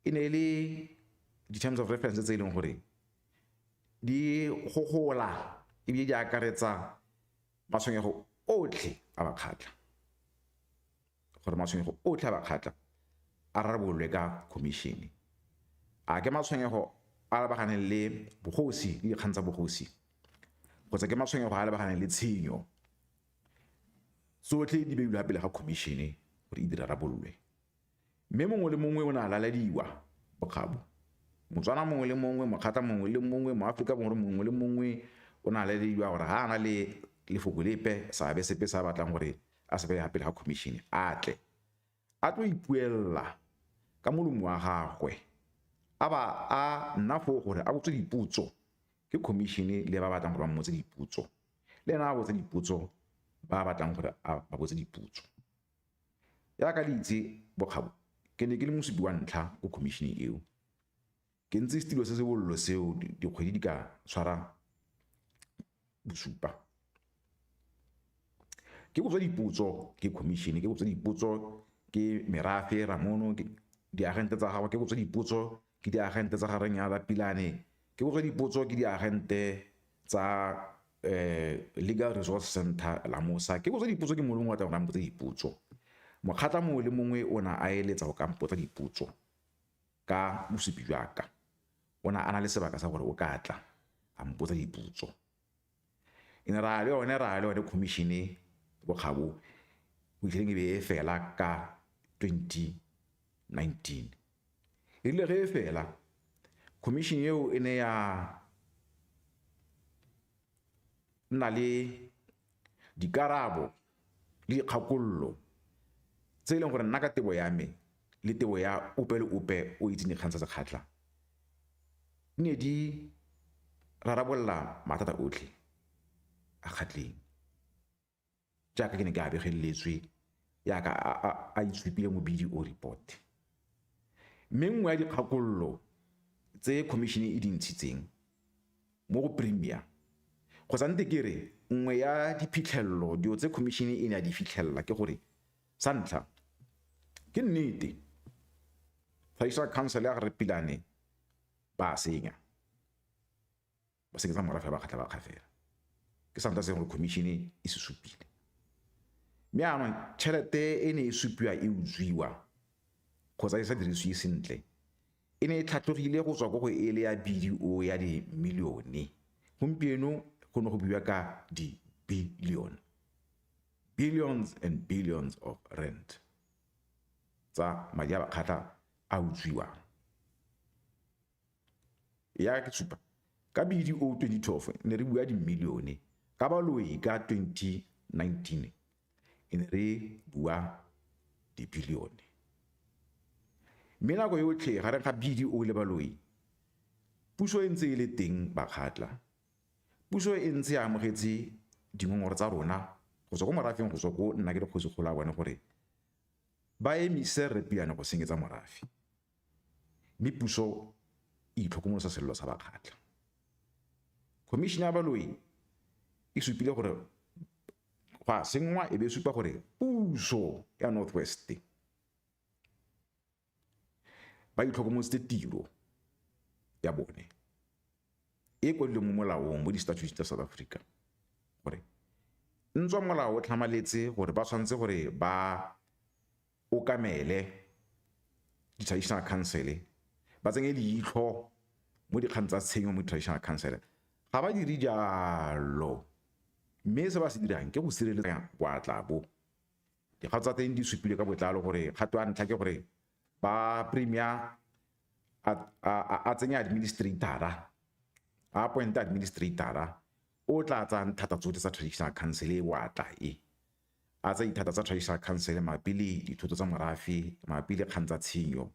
e ne le di terms of reference tse e leng gore di gogola ebile di akaretsa matshwenyego otlhe a bakgatla gore matshwenyego otlhe a bakgatla a rarabololwe ka khomišene. A ke matshwenyego a lebaganeng le bogosi le dikgang tsa bogosi kgotsa ke matshwenyego a lebaganeng le tshenyo, tsotlhe di beilwe pele ga khomišene gore e di rarabololwe. Mme mongwe le mongwe o ne a lalediwa bokgabo, motswana mongwe le mongwe, mokgatla mongwe le mongwe, moAforika Borwa mongwe le mongwe o ne a lalediwa gore ga a na le lefoko lepe seabe sepe sa batlang gore a se beye pele ga khomišene a tle a tlo ipuelela ka molomo wa gagwe, a ba a nna foo gore a botse dipotso ke khomišene le ba batlang gore ba mmotse dipotso, le ena a botse dipotso ba batlang gore ba botse dipotso. Ya ka le itse bokgabo ke ne ke le mosupi wa ntlha ko khomišene eo, ke ntse setilo se se bollo seo dikgwedi di ka tshwara bosupa. Ke botswa dipotso ke khomišene, ke botswa dipotso ke Merafe Ramono, diagente tsa gagwe, ke botswa dipotso ke diagente tsa gareng ya Lapilane, ke botswa dipotso ke diagente tsa Legal Resource Center Lamosa, ke botswa dipotso ke molong wa tla mpotsa dipotso. Mokgatla mongwe le mongwe o na a eletsa go ka mpotsa dipotso ka bosupi jwa ka, o na a na le sebaka sa gore o ka tla a mpotsa dipotso. Ene ra le yone khomišene bokgabo go itlheng e be e fela ka 2019. E rile ge e fela khomišene eo e ne ya nna le dikarabo le dikgakololo tse e leng gore nna ka tebo ya me le tebo ya ope le ope o itseng dikgang tsa sekgatlha ne di rarabolla mathata otlhe a kgatleng jaaka ke ne ke a begeletswe yaka a itshupile mo BDO report. Mme nngwe ya dikgakololo tse khomišene e di ntshitseng mo go Premier go santse ke re nngwe ya diphitlhelelo dio tse khomišene e ne ya di fitlhelela ke gore sa ntlha ke nnete Traditional Council ya Repilane ba senyetsa morafe ba kgatla ba kgafela ke sa ntse gore khomišene e se supile. Mme anong tšhelete e ne e supiwa e utswiwa kgotsa e sa dirisiwe sentle e ne e tlhatlogile go tswa go ele ya BDO ya dimilione, gompieno go ne go buiwa ka di-billion, billions and billions of rand tsa madi a bakgatla a utswiwang. Ya ke supa ka BDO 2012 ne re bua dimilione, ka baloi ka 2019 e ne re bua dibilione. Mme nako yotlhe gare ga BDO le baloi puso e ntse e le teng bakgatla, puso e ntse ya amogetse dingongoro tsa rona go tswa ko morafeng go tswa ko nna ke le kgosi kgolo a bone gore ba emise Repilane go senyetsa morafe, mme puso e itlhokomolosa sello sa bakgatla. Khomišene ya baloi e supile gore go a sengwa e be supa gore puso ya Northwest ba itlhokomolositse tiro ya bone e kwadilwe mo molaong mo di-statutes tsa South Africa gore ntswa molao o tlhamaletse gore ba tshwanetse gore ba okamele di-Traditional Council, ba tsenye leitlho mo dikgang tsa tshenyo mo di-Traditional Council. Ga ba dire jalo, mme se ba se dirang ke go sireletsa boatla bo. Dikgato tsa teng di supile ka botlalo gore kgato ya ntlha ke gore ba Premier a tsenya administratora, a appointa administratora o tla tsang thata tsotlhe tsa Traditional Council e boatla e. A tsa dithata tsa Traditional Council mabapi le dithoto tsa morafe, mabapi le kgang tsa tshenyo,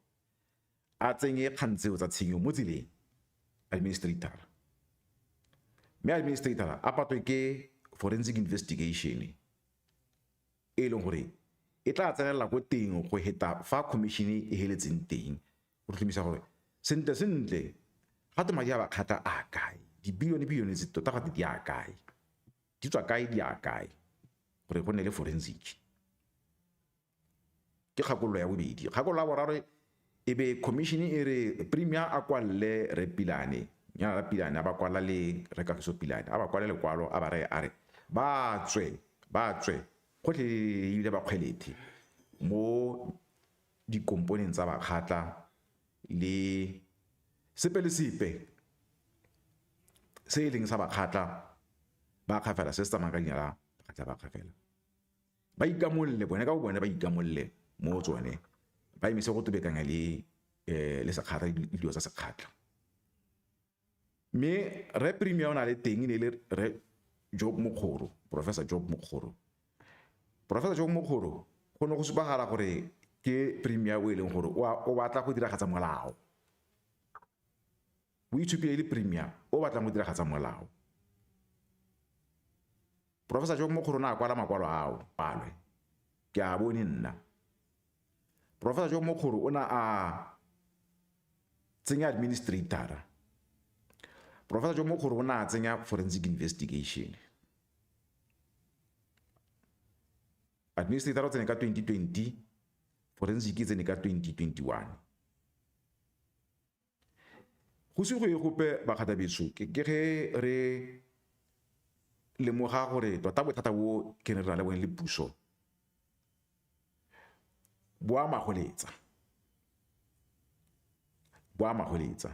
a tsenye kgang tseo tsa tshenyo mo tseleng administrator. Mme administrator a patwe ke forensic investigation e leng gore e tla tsenelela ko teng go heta fa khomišene e heletseng teng go tlhomisa gore sentle gato madi a bakgatla a kae, dibilione tse tota gate di a kae, di tswa kae di a kae, gore go nne le forensic. Ke kgakololo ya bobedi. Kgakololo ya boraro e be khomišene e re Premier a kwalle Repilane nyana la Pilane a ba kwala le re Kagiso Pilane a ba kwala lekwalo a ba re a re ba tswe gotlhe ile ba kgwelete mo dikomponeng tsa bakgatla le sepe le sepe se e leng sa bakgatla ba kgafela se se tsamayang ka leina la bakgatla ba kgafela ba ikamolle bone ka bone ba ikamolle mo tsone ba imise go tobekanya le sekgara dilo tsa sekgatla mme re premier o na le teng ne le re Job Mokgoro Professor Job Mokgoro go ne go supagala gore ke premier o e leng gore o batla go diragatsa molao o itshupile le premier o batlang go diragatsa molao Professor Job Mokgoro na kwala makwalo ao palwe ke a bone nna Professor Job Mokgoro o na a tsenya administrator Professor Job Mokgoro o na a tsenya forensic investigation administrator o tsene ka 2020 forensic e tsene ka 2021 go se go e gope bakgatabetso ke ge re lemoga gore tota bothata bo ke ne re le bone le puso bo a magoletsa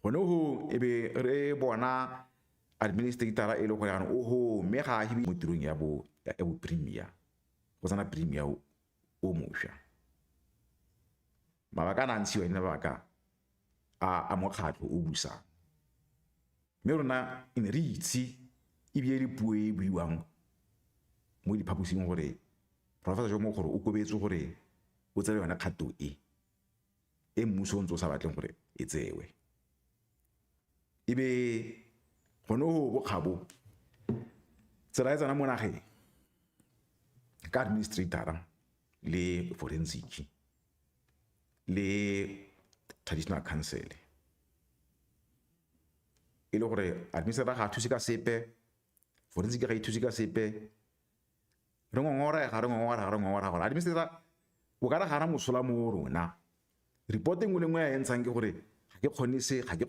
gone go ebe re bona administrator e le gore yana oho mme ga a hibi mo tirong ya bo premier go tsana premier o mosha mabaka na ntshiwa ene mabaka a mokgatlo o busang mme rona ene re itse e bile le puo e buiwang mo diphaposing gore Professor Job Mokgoro o kobetse gore o tsere yona kgato e mmuso o ntse o sa batleng gore e tsewe ebe gone go bokgabo tsela e tsana mo nageng ka administrator le forensic le traditional council e le gore administrator ga a thuse ka sepe forensic ga e thuse ka sepe re ngongora gore administrator o ka re gana mosola mo rona reporting o lengwe ya entshang ke gore ga ke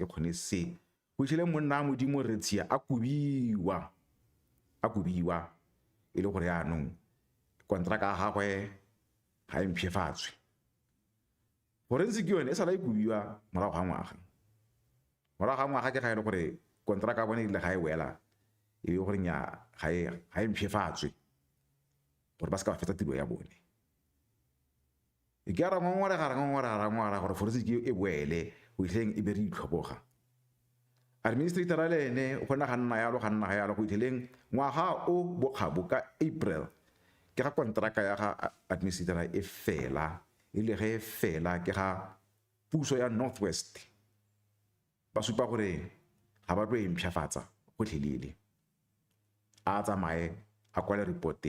kgonese go tshile monna modimo re tshia a kubiwa e le gore yaanong kontraka ya gagwe ga e mphefatswe forensic yone e sala e kubiwa morago ga ngwaga ke ga e le gore kontraka ya bone ile ga e wela e be gore nya ga e mphefatswe gore ba se ka ba fetsa tiro ya bone e ke ara ngongora gore forensic e boele go itlheng e be re itlhoboga administrator le ene o kgona ga nna yalo go itlheleng ngwaga o bokgabo ka April ke ga kontraka ya ga administrator e fela e le ge fela ke ga puso ya Northwest ba supa gore ga ba tlo e mpšhafatsa gotlhelele a tsamaye a kwale report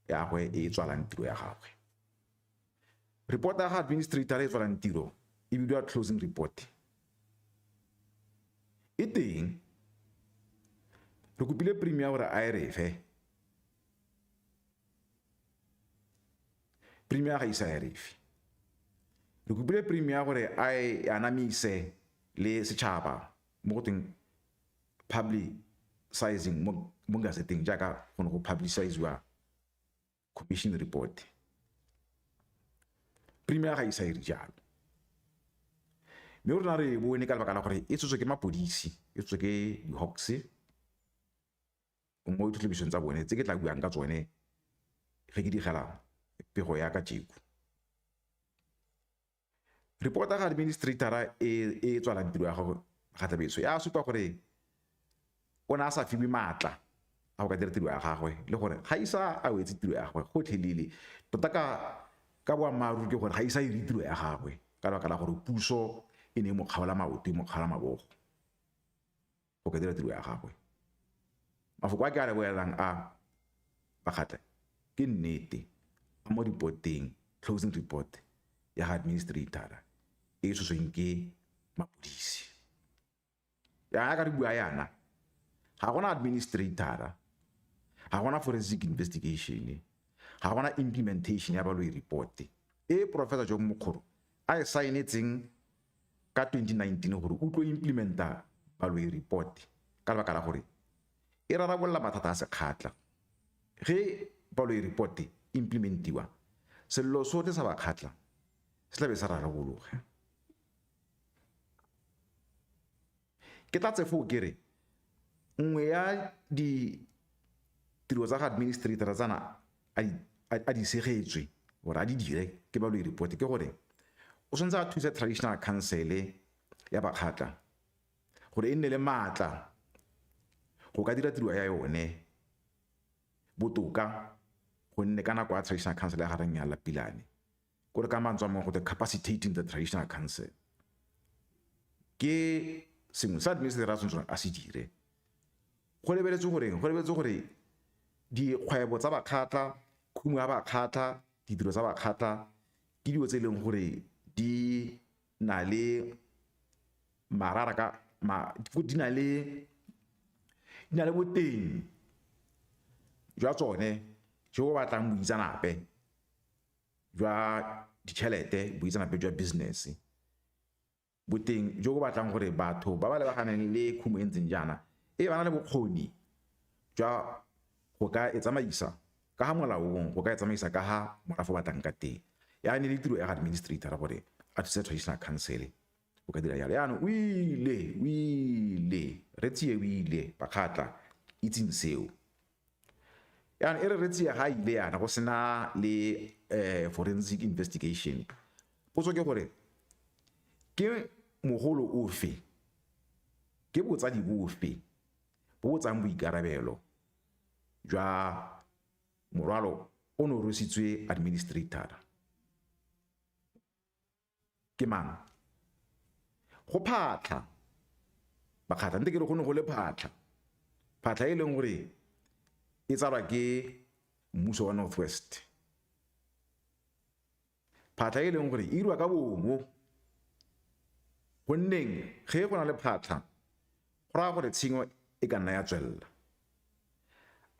ya gagwe e tswalang tiro ya gagwe report ya ga administrator e tswalang tiro e bidiwa closing report e teng re kopile premier gore a e re fe premier ga isa e re fe re kopile premier gore a e anamise le setšhaba mo go teng publicizing mo gazeteng jaaka go ne go publicizewa commission report premier ga isa e re jalo mme rona re bone ka lebaka la gore e tshotswe ke mapodisi e tshotswe ke di-Hawks mo dithelebishone tsa bone tse ke tla buang ka tsone ge ke digela pego ya ka jeko reporta ga administratora e tswalang tiro ya gagwe Kgatlhabetso ya supa gore o na sa fiwe maatla a go ka dira tiro ya gagwe le gore ga isa a wetse tiro ya gagwe gotlhelele tota ka boammaaruri ke gore ga isa e tiro ya gagwe ka lebaka la gore puso e ne mo kgaola maoto mo kgaola mabogo go ka dira tiro ya gagwe mafoko a ke a re boelang a Bakgatla ke nnete a mo reporteng closing report ya ga administrator e tshotsweng ke mapodisi ya ka re bua yana ga gona administrator ga gona forensic investigation ga gona implementation ya balo e report e Professor Job Mokgoro a e signetseng ka 2019 gore o tlo implementa Baloyi report ka lebaka la gore e rarabolla mathata a sekgatla ge Baloyi report implementiwa sello sotlhe sa bakgatla se tla be se rarabologe ke tlatse foo ke re nngwe ya tiro tsa ga administrator tsana a di segetswe gore a di dire ke Baloyi report ke gore o tshwanetse a thuse traditional council ya bakgatla gore e nne le maatla go ka dira tiro ya yone botoka gonne ka nako ya traditional council ya gareng ya Lapilane gore ka mantswe a mangwe go the capacitating the traditional council ke sengwe sa administrator a tshwanetse a se dire go lebeletse gore dikgwebo tsa bakgatla khumo ya bakgatla ditiro tsa bakgatla ke dilo tse leng gore di na le marara di na le boteng jwa tsone jo go batlang boitsanape jwa ditšhelete boitsanape jwa business boteng jo go batlang gore batho ba ba lebaganeng le khumo e ntseng jaana e bana le bokgoni jwa go ka e tsamaisa ka ha molaong go ka e tsamaisa ka ha morafo batlang ka teng ya ne le tiro ya administrator gore a thuse traditional council o ka dira yalo yaanong o ile re tsie o ile bakgatla itseng seo yaanong e re tsie ga ile yana go sena le forensic investigation potso ke gore ke mogolo ofe ke botsadi bofe bo botsang boikarabelo jwa morwalo o no rwesitswe administrator ke mang go phatla bakgatla nte ke re go ne go le phatla e leng gore e tsalwa ke mmuso wa Northwest phatla e leng gore e dirwa ka bomo gonneng ge go na le phatla go raya gore tshenyo e ka nna ya tswelela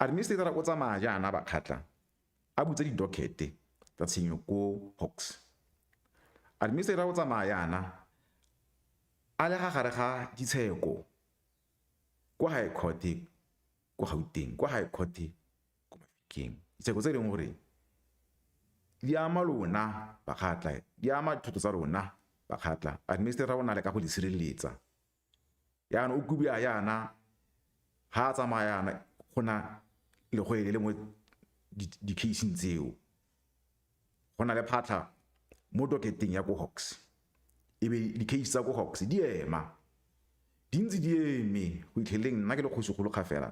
administrator o tsamaya jaana bakgatla a butse didokete tsa tshenyo ko Hawks administrator o tsamaya yana a le gare ga ditsheko ko high court ko Gauteng ko high court ko Mafikeng ditsheko tse dingwe gore di ama lona bakgatla di ama dithoto tsa rona bakgatla administrator o na le ka go di sireletsa yana o kubia yana ha tsamaya yana gona le go ile mo di casing tseo gona le phatla mo doketeng ya go Hawks ebe di case tsa go Hawks di ema dintsi di eme go itlheleng nna ke le kgosi go lo khafela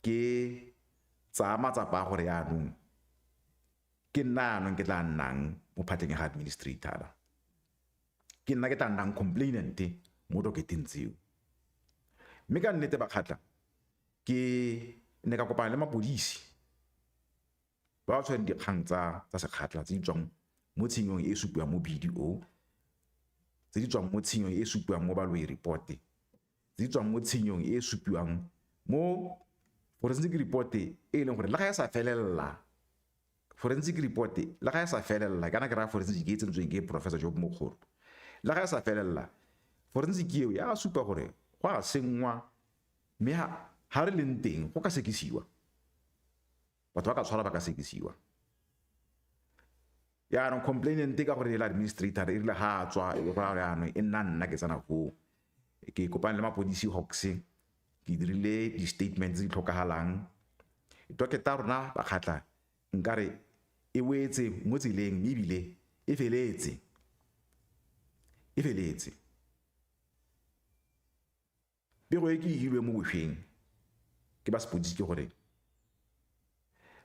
ke tsa matsapa gore yaanong ke nna yaanong ke tla nnang mo phatleng ya administrator ke nna ke tla nnang complainant mo doketeng tseo mme ka nnete bakgatla ke ne ka kopana le mapodisi ba tshwere dikgang tsa sekgatla tse di tswang mo tshenyong e supiwang mo BDO tse di tswang mo tshenyong e supiwang mo Baloyi report tse di tswang mo tshenyong e supiwang mo forensic report e leng gore le ga ya sa felela forensic report le ga ya sa felela kana ke ra forensic e tsentsweng ke Professor Job Mokgoro le ga ya sa felela forensic eo ya supa gore go a sengwa mme ha re leng teng go ka sekisiwa batho ba ka tshwara ba ka sekisiwa yaanong complainant ka gore la administrator e rile ha tswa e go yaanong e nna ke tsana go ke kopane le mapodisi Hawks ke dirile di statements di tlhokagalang doketa rona bakgatla nkare e wetse mo tseleng ebile e feletse bego e ke hilwe mo bošweng ke ba sepodisi ke gore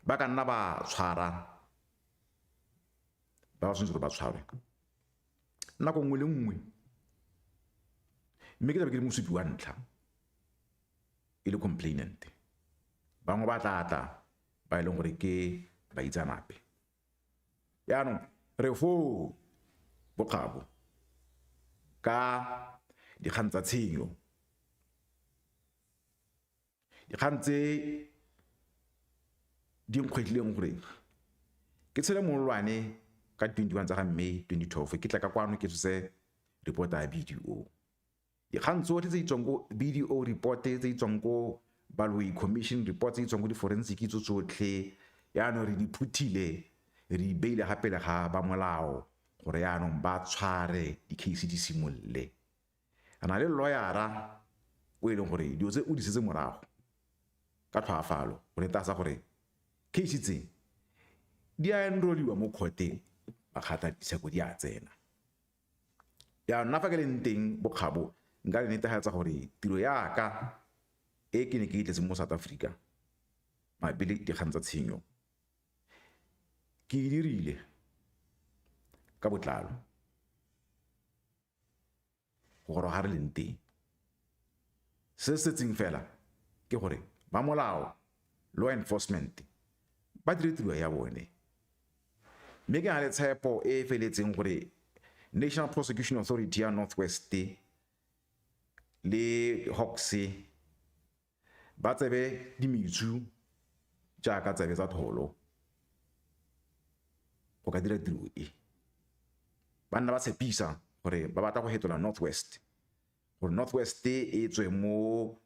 ba ka nna ba tshwara ba tshwanetse gore ba tshwarwe nako nngwe le nngwe mme ke tlabe ke le mosupi wa ntlha e le complainant bangwe ba tlatla ba e leng gore ke baitsanape yaanong re fo bokgabo ka dikgang tsa tshenyo dikgang tse di nkgwetlileng gore ke tshele molwane ka 21 tsa ga May 2012 ke tla ka kwano ke tshose reporta ya BDO dikgang tsotlhe tse di tswang ko BDO report tse di tswang ko Baloyi Commission report tse di tswang ko di-forensic tso tsotlhe yaanong re di phuthile re di beile gape le ga ba molao gore yaanong ba tshware di-case di simolole a na le lawyera o e leng gore dilo tse o di setse morago ka tlhoafalo go netefatsa gore case tse di a enroliwa mo court-eng Bakgatla ditsheko di a tsena ya nna fa ke leng teng bokgabo nka le netefatsa gore tiro ya ka e ke ne ke itletse mo South Africa mabile dikgang tsa tshenyo ke dirile ka botlalo go goroga re leng teng se setseng fela ke gore ba molao law enforcement ba dire tiro ya bone mme ke na le tshepo e feletseng gore National Prosecution Authority ya Northwest le Hawks ba tsebe dimitsu jaaka tsebe tsa tholo go ka dira tiro e banna ba tshepisa gore ba batla go fetola Northwest gore Northwest e tswe mo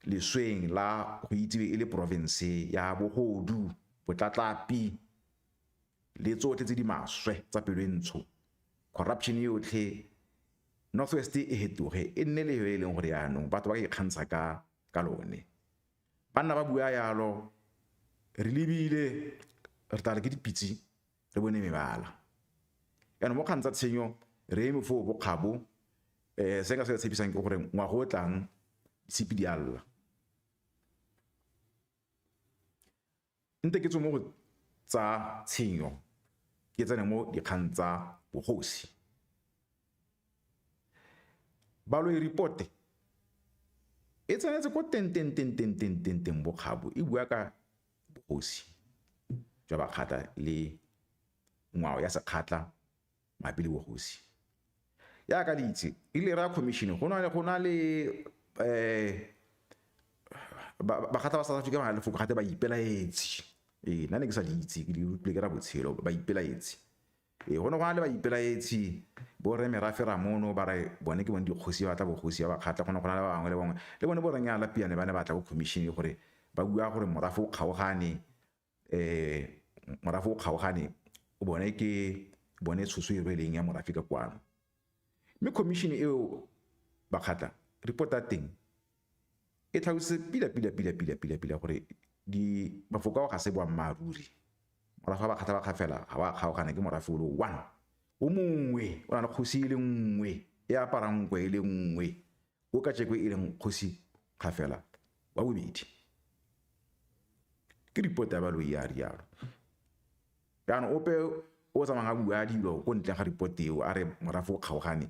lesweng la go itsewe e le province ya bogodu botlatlapi le tsotlhe tse di maswe tsa pelo e ntsho corruption yotlhe Northwest e hetoge e nne le yo e leng gore yaanong batho ba ka ikgantsha ka lone banna ba bua yalo re lebile re tla ke dipitsi re bone mebala yaanong mo kgang tsa tshenyo re eme fo bokgabo se ka se tshepisang ke gore ngwago o tlang sepi di alla nte ke tswe mo go tsa tshenyo ke tsene mo dikgang tsa bogosi Baloyi report e tsenetse ko teng bokgabo e bua ka bogosi jwa Bakgatla le ngwao ya sekgatla mabile bogosi ya ka ditse ile ra commission go na le Bakgatla ba South Africa ba le foko gate ba ipelaetse nna ne ke sa di itse ke di utlwile ke ra botshelo ba ipelaetse go ne go na le ba ipelaetse bo re merafe Ramono ba re bone ke bone dikgosi ba tla bogosi ya Bakgatla go na le ba bangwe le bone bo reng ya lapiane ba ne ba tla go commission gore ba bua gore morafe o kgaogane o bone ke bone tshoso e rweleng ya morafe ka kwano mme commission eo Bakgatla report a teng e tlhaose pila gore di mafoko ga se boammaruri morafe wa Bakgatla ba kgafela ga wa kgaogana ke morafe o le one o mongwe o na le kgosi e le nngwe e aparang nkwe e le nngwe o ka tsheko e leng kgosi kgafela wa bobedi ke report ya Baloyi ya rialo yaanong ope o tsamaya bua dilo ko ntle ga report eo a re morafe o kgaogane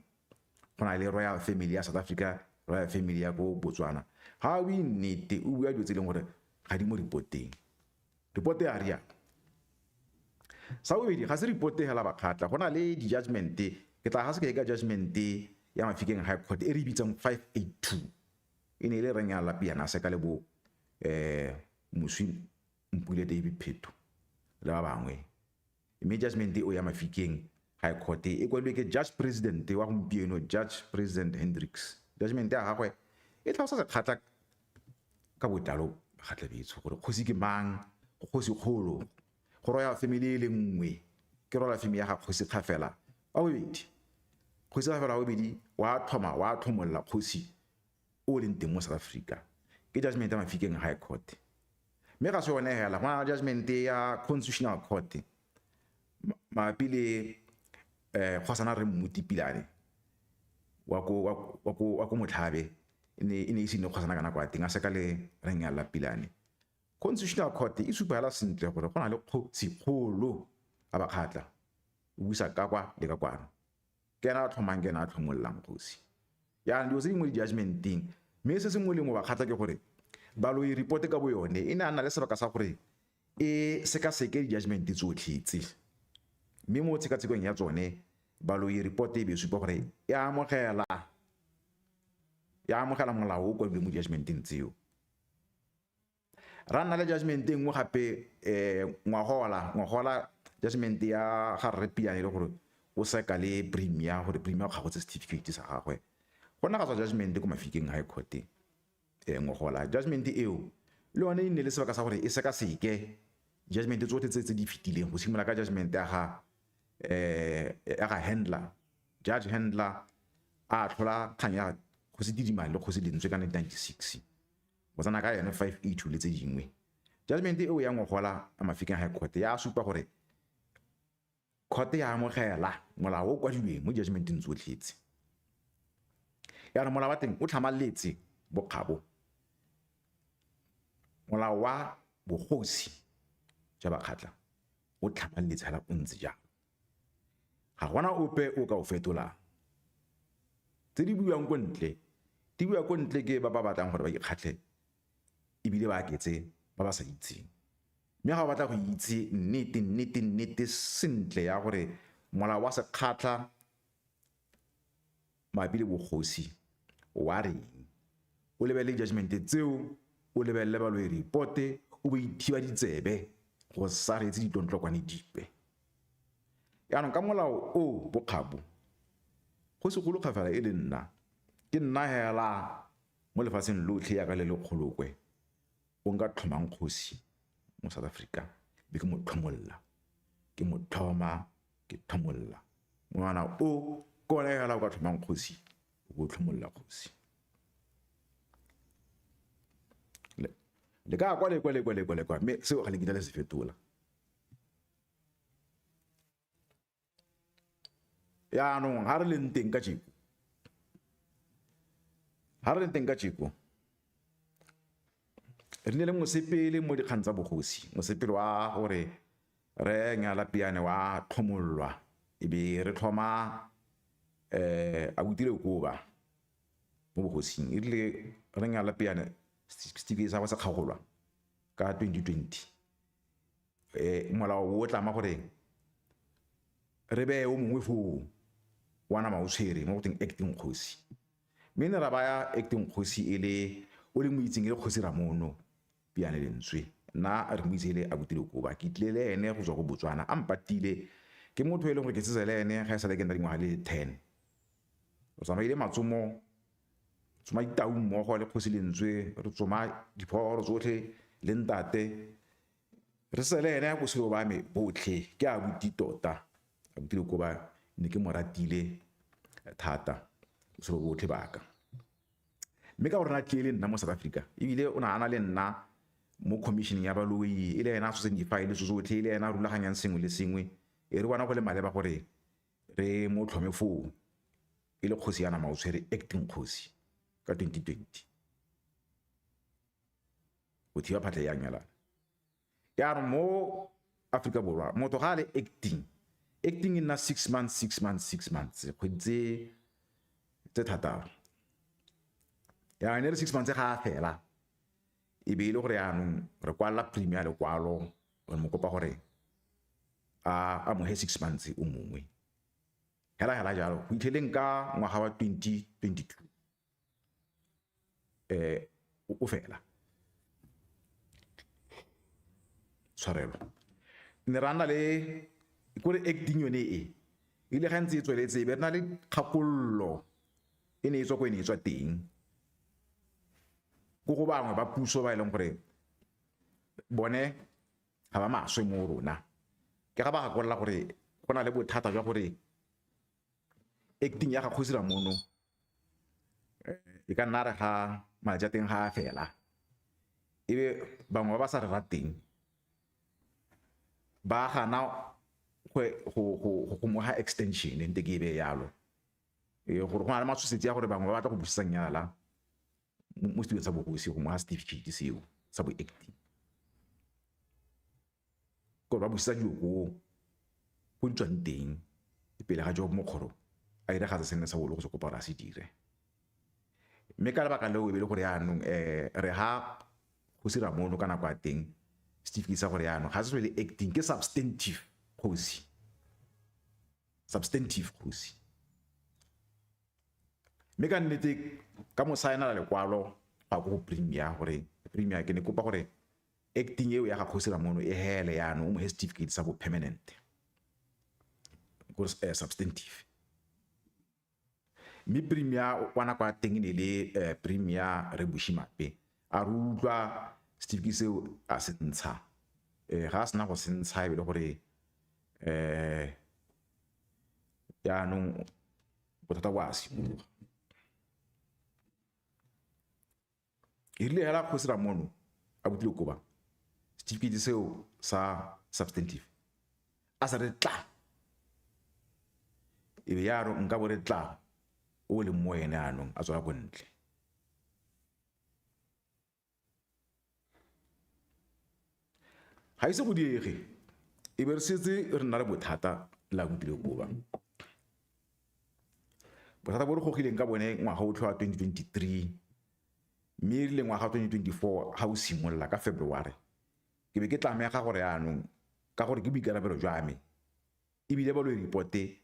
go na le royal family ya South Africa royal family ya go Botswana ha o nnete o bua dilo tse leng gore ga di mo reporteng report ya rialo sa bobedi ga se report hela Bakgatla go na le di-judgment ke tla ga se ke ka judgment ya Mafikeng High Court e re bitsang 582 e ne ile reng ya lapiana se ka le bo Moswi Mpule David Phetho le ba bangwe mme judgment o ya Mafikeng High Court e kwelwe ke Judge President wa gompieno Judge President Hendricks judgment ya gagwe e tlhalosa sekgatla ka botlalo Bakgatla betso gore kgosi ke mang go kgosi kgolo go royal family e le nngwe ke royal family ya ga kgosi kgafela wa bobedi kgosi kgafela wa bobedi wa thomolla kgosi o leng teng mo South Africa ke judgment ya Mafikeng High Court mme ga se yone hela gona judgment ya Constitutional Court mapile Khosana re Mutipilane wa ko Motlhabe ne e se ne Khosana kana kwa teng a se ka le reng ya Lapilane Constitutional Court e supela sentle gore go na le kgosi kgolo a Bakgatla o busa ka kwa le ka kwana ke na tlhomang ke na tlhomollang kgosi ya dio se dingwe di judgmenting mme se se molemo Bakgatla ke gore Baloyi report ka bo yone e na le sebaka sa gore e seka seke di judgment tsotlhitse mme mo tsekatsekong ya tsone Baloyi report e be supa gore ya amogela molao o kwa mo judgmenting tseo ra nna le judgment mo gape ngwagola judgment ya ga re piane le gore o seka le premier gore premier ga go tse certificate sa gagwe gona ga tswa judgment ko Mafikeng High Court ngogola judgment eo le yone e ne le sebaka sa gore e seka seke judgment tsotlhe tse di fitileng go simolola ka judgment ya ga handler judge handler a tlhola kgang ya go se didimane le go se lentswe ka 1996 go tsana ka yone 582 le tse dingwe judgment eo ya ngogola a Mafikeng High Court ya supa gore court ya amogela molao o kwadilweng mo judgmenteng tsotlhetse ya re molao wa teng o tlhamaletse bokgabo molao wa bogosi ja bakgatla o tlhamaletse hala o ntse jang ga gona ope o ka o fetola tse di buang ko ntle di bua ko ntle ke ba batlang gore ba ikgatle ebile ba aketse ba ba sa itseng mme ga ba batla go itse nnete sentle ya gore molao wa sekgatla mabapi le bogosi wa reng o lebelele judgment tseo o lebelele ba lo e reporte o bo ithiba ditsebe go saretse ditontlokwane dipe yaanong ka molao o bokgabo go segolo kgafela e le nna ke nna hela mo lefatsheng lotlhe ya ka le lekgolokwe o nka tlhomang kgosi mo South Africa be ke mo tlhomolla ke mo tlhoma ke tlhomolla moana o kone hela o ka tlhomang kgosi o tlhomolla kgosi le ka kwa me seo ga le kitla le se fetola yaanong ha re leng teng ka tjeko re ne le mosepele mo dikgang tsa bogosi mosepele wa gore re nyala piane wa tlhomollwa ebe re tlhoma a butile koba mo bogosing e rile re nyala piane Steve sa kgagolwa ka 2020 molao o tlama gore re be o mongwe fo wana mautshwere mo teng acting kgosi mme ne ra baya acting kgosi ele o le moitseng le kgosi Ramono piane lentswe nna re moitsele a butile koba ke tlile le ene go tswa go Botswana a mpatile ke motho ele gore ke tsetse le ene ga e sa le ke nna dingwaga le 10 o tsamaile matsomo tsoma ditau mmogo le kgosi lentswe re tsoma diphoro tsotlhe le ntate re se le ene go selo ba me botlhe ke a buti tota a butile koba ne ke mo ratile thata go selo botlhe baka mme ka gore na tlile nna mo South Africa ebile o na ana le nna mo commission ya baloi ile ena so se di file tsotlhe ile ena rulaganyang sengwe le sengwe e re bona go le maleba gore re mo tlhome fo ile kgosi yana mautshwere acting kgosi ka 2020 o thiba phatle ya nyala ya mo Africa borwa motho ga le acting in na 6 months khwetse tse thataro ya ne 6 months ga fela e be ile gore yanong re kwala premier le kwalo re mo kopa gore a mo he 6 months o mongwe hela jalo go itlheleng ka ngwaga wa 2022 o fela tshwarelo ne rana le kore acting yone ile ga ntse e tsweletse be rena le kgakollo e ne e tswa ko ene e tswa teng go bangwe ba puso ba ileng gore bone ga ba maswe mo rona ke ga ba gakolla gore go na le bothata jwa gore acting ya ga Kgosi Ramono e ka nna re ga maja teng ga fela ebe bangwe ba sa re rateng ba gana go mo ha extension ente ke be yalo gore go na le matshosetse ya gore bangwe ba batla go busetsa nyala mo setibeng sa bogosi go mo ha certificate seo sa bo acting gore ba busetsa dio go ditswang teng pele ga job mo kgoro a ire ga se nne sa bolo go se kopa ra se dire mme ka lebaka leo e be le gore yanong re ha Kgosi Ramono ka nako a teng certificate sa gore yanong ga se le acting ke substantive kgosi mme ka nnete ka mo signa le kwalo ga go premier gore premier ke ne kopa gore acting eo ya ga Kgosi Ramono e hele yanong mo certificate sa bo permanent substantive mme premier wa nako ya teng ne le premier re Bushimape a re utlwa certificate seo a se ntsha ga sena go se ntsha e le gore yaanong bothata bo a simologa e rile hela Kgosi Ramono Abuti Lekoba certificate seo sa substantive a sa re tla e be yaanong nka bo re tla o le mo ene anong a tswa go ntle ha ise go diege e be re setse re nna le bothata la Abuti Lekoba bothata bo re gogileng ka bone ngwaga o tlhoa 2023 mme le ngwaga 2024 ha o simolla ka February ke be ke tlamega gore anong ka gore ke boikarabelo jwa me e bile ba lo reporte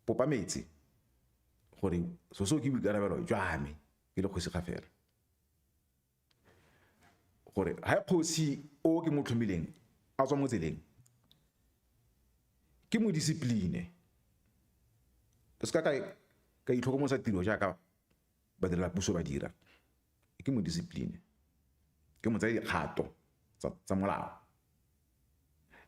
popa metsi gore so ke boikarabelo jwa me ke le Kgosi Gafela gore ha kgosi o ke mo tlhomileng a tswa mo tseleng ke mo discipline se ka itlhokomosa tiro jaaka badirela puso ba dira ke mo discipline ke mo tsaya dikgato tsa molao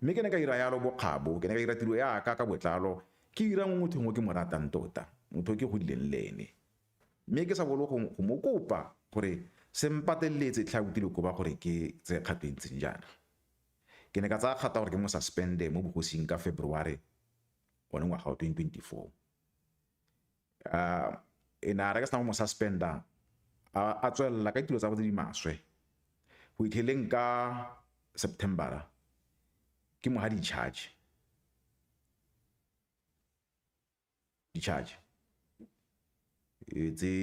mme ke ne ka ira yalo bokgabo ke ne ka ira tiro ya ka botlalo ke ira motho mo ke mo ratang tota motho ke go dileng lene mme ke sa bolo go mo kopa gore se mpateletse Abuti Lekoba gore ke tse kgato ntseng jana ke ne ka tsaya kgata gore ke mo suspende mo bogosing ka February wa ngwaga wa 2024 ena re ka sa mo suspenda a tswella ka tiro tsa go di maswe go itheleng ka September ke mo ha di charge tse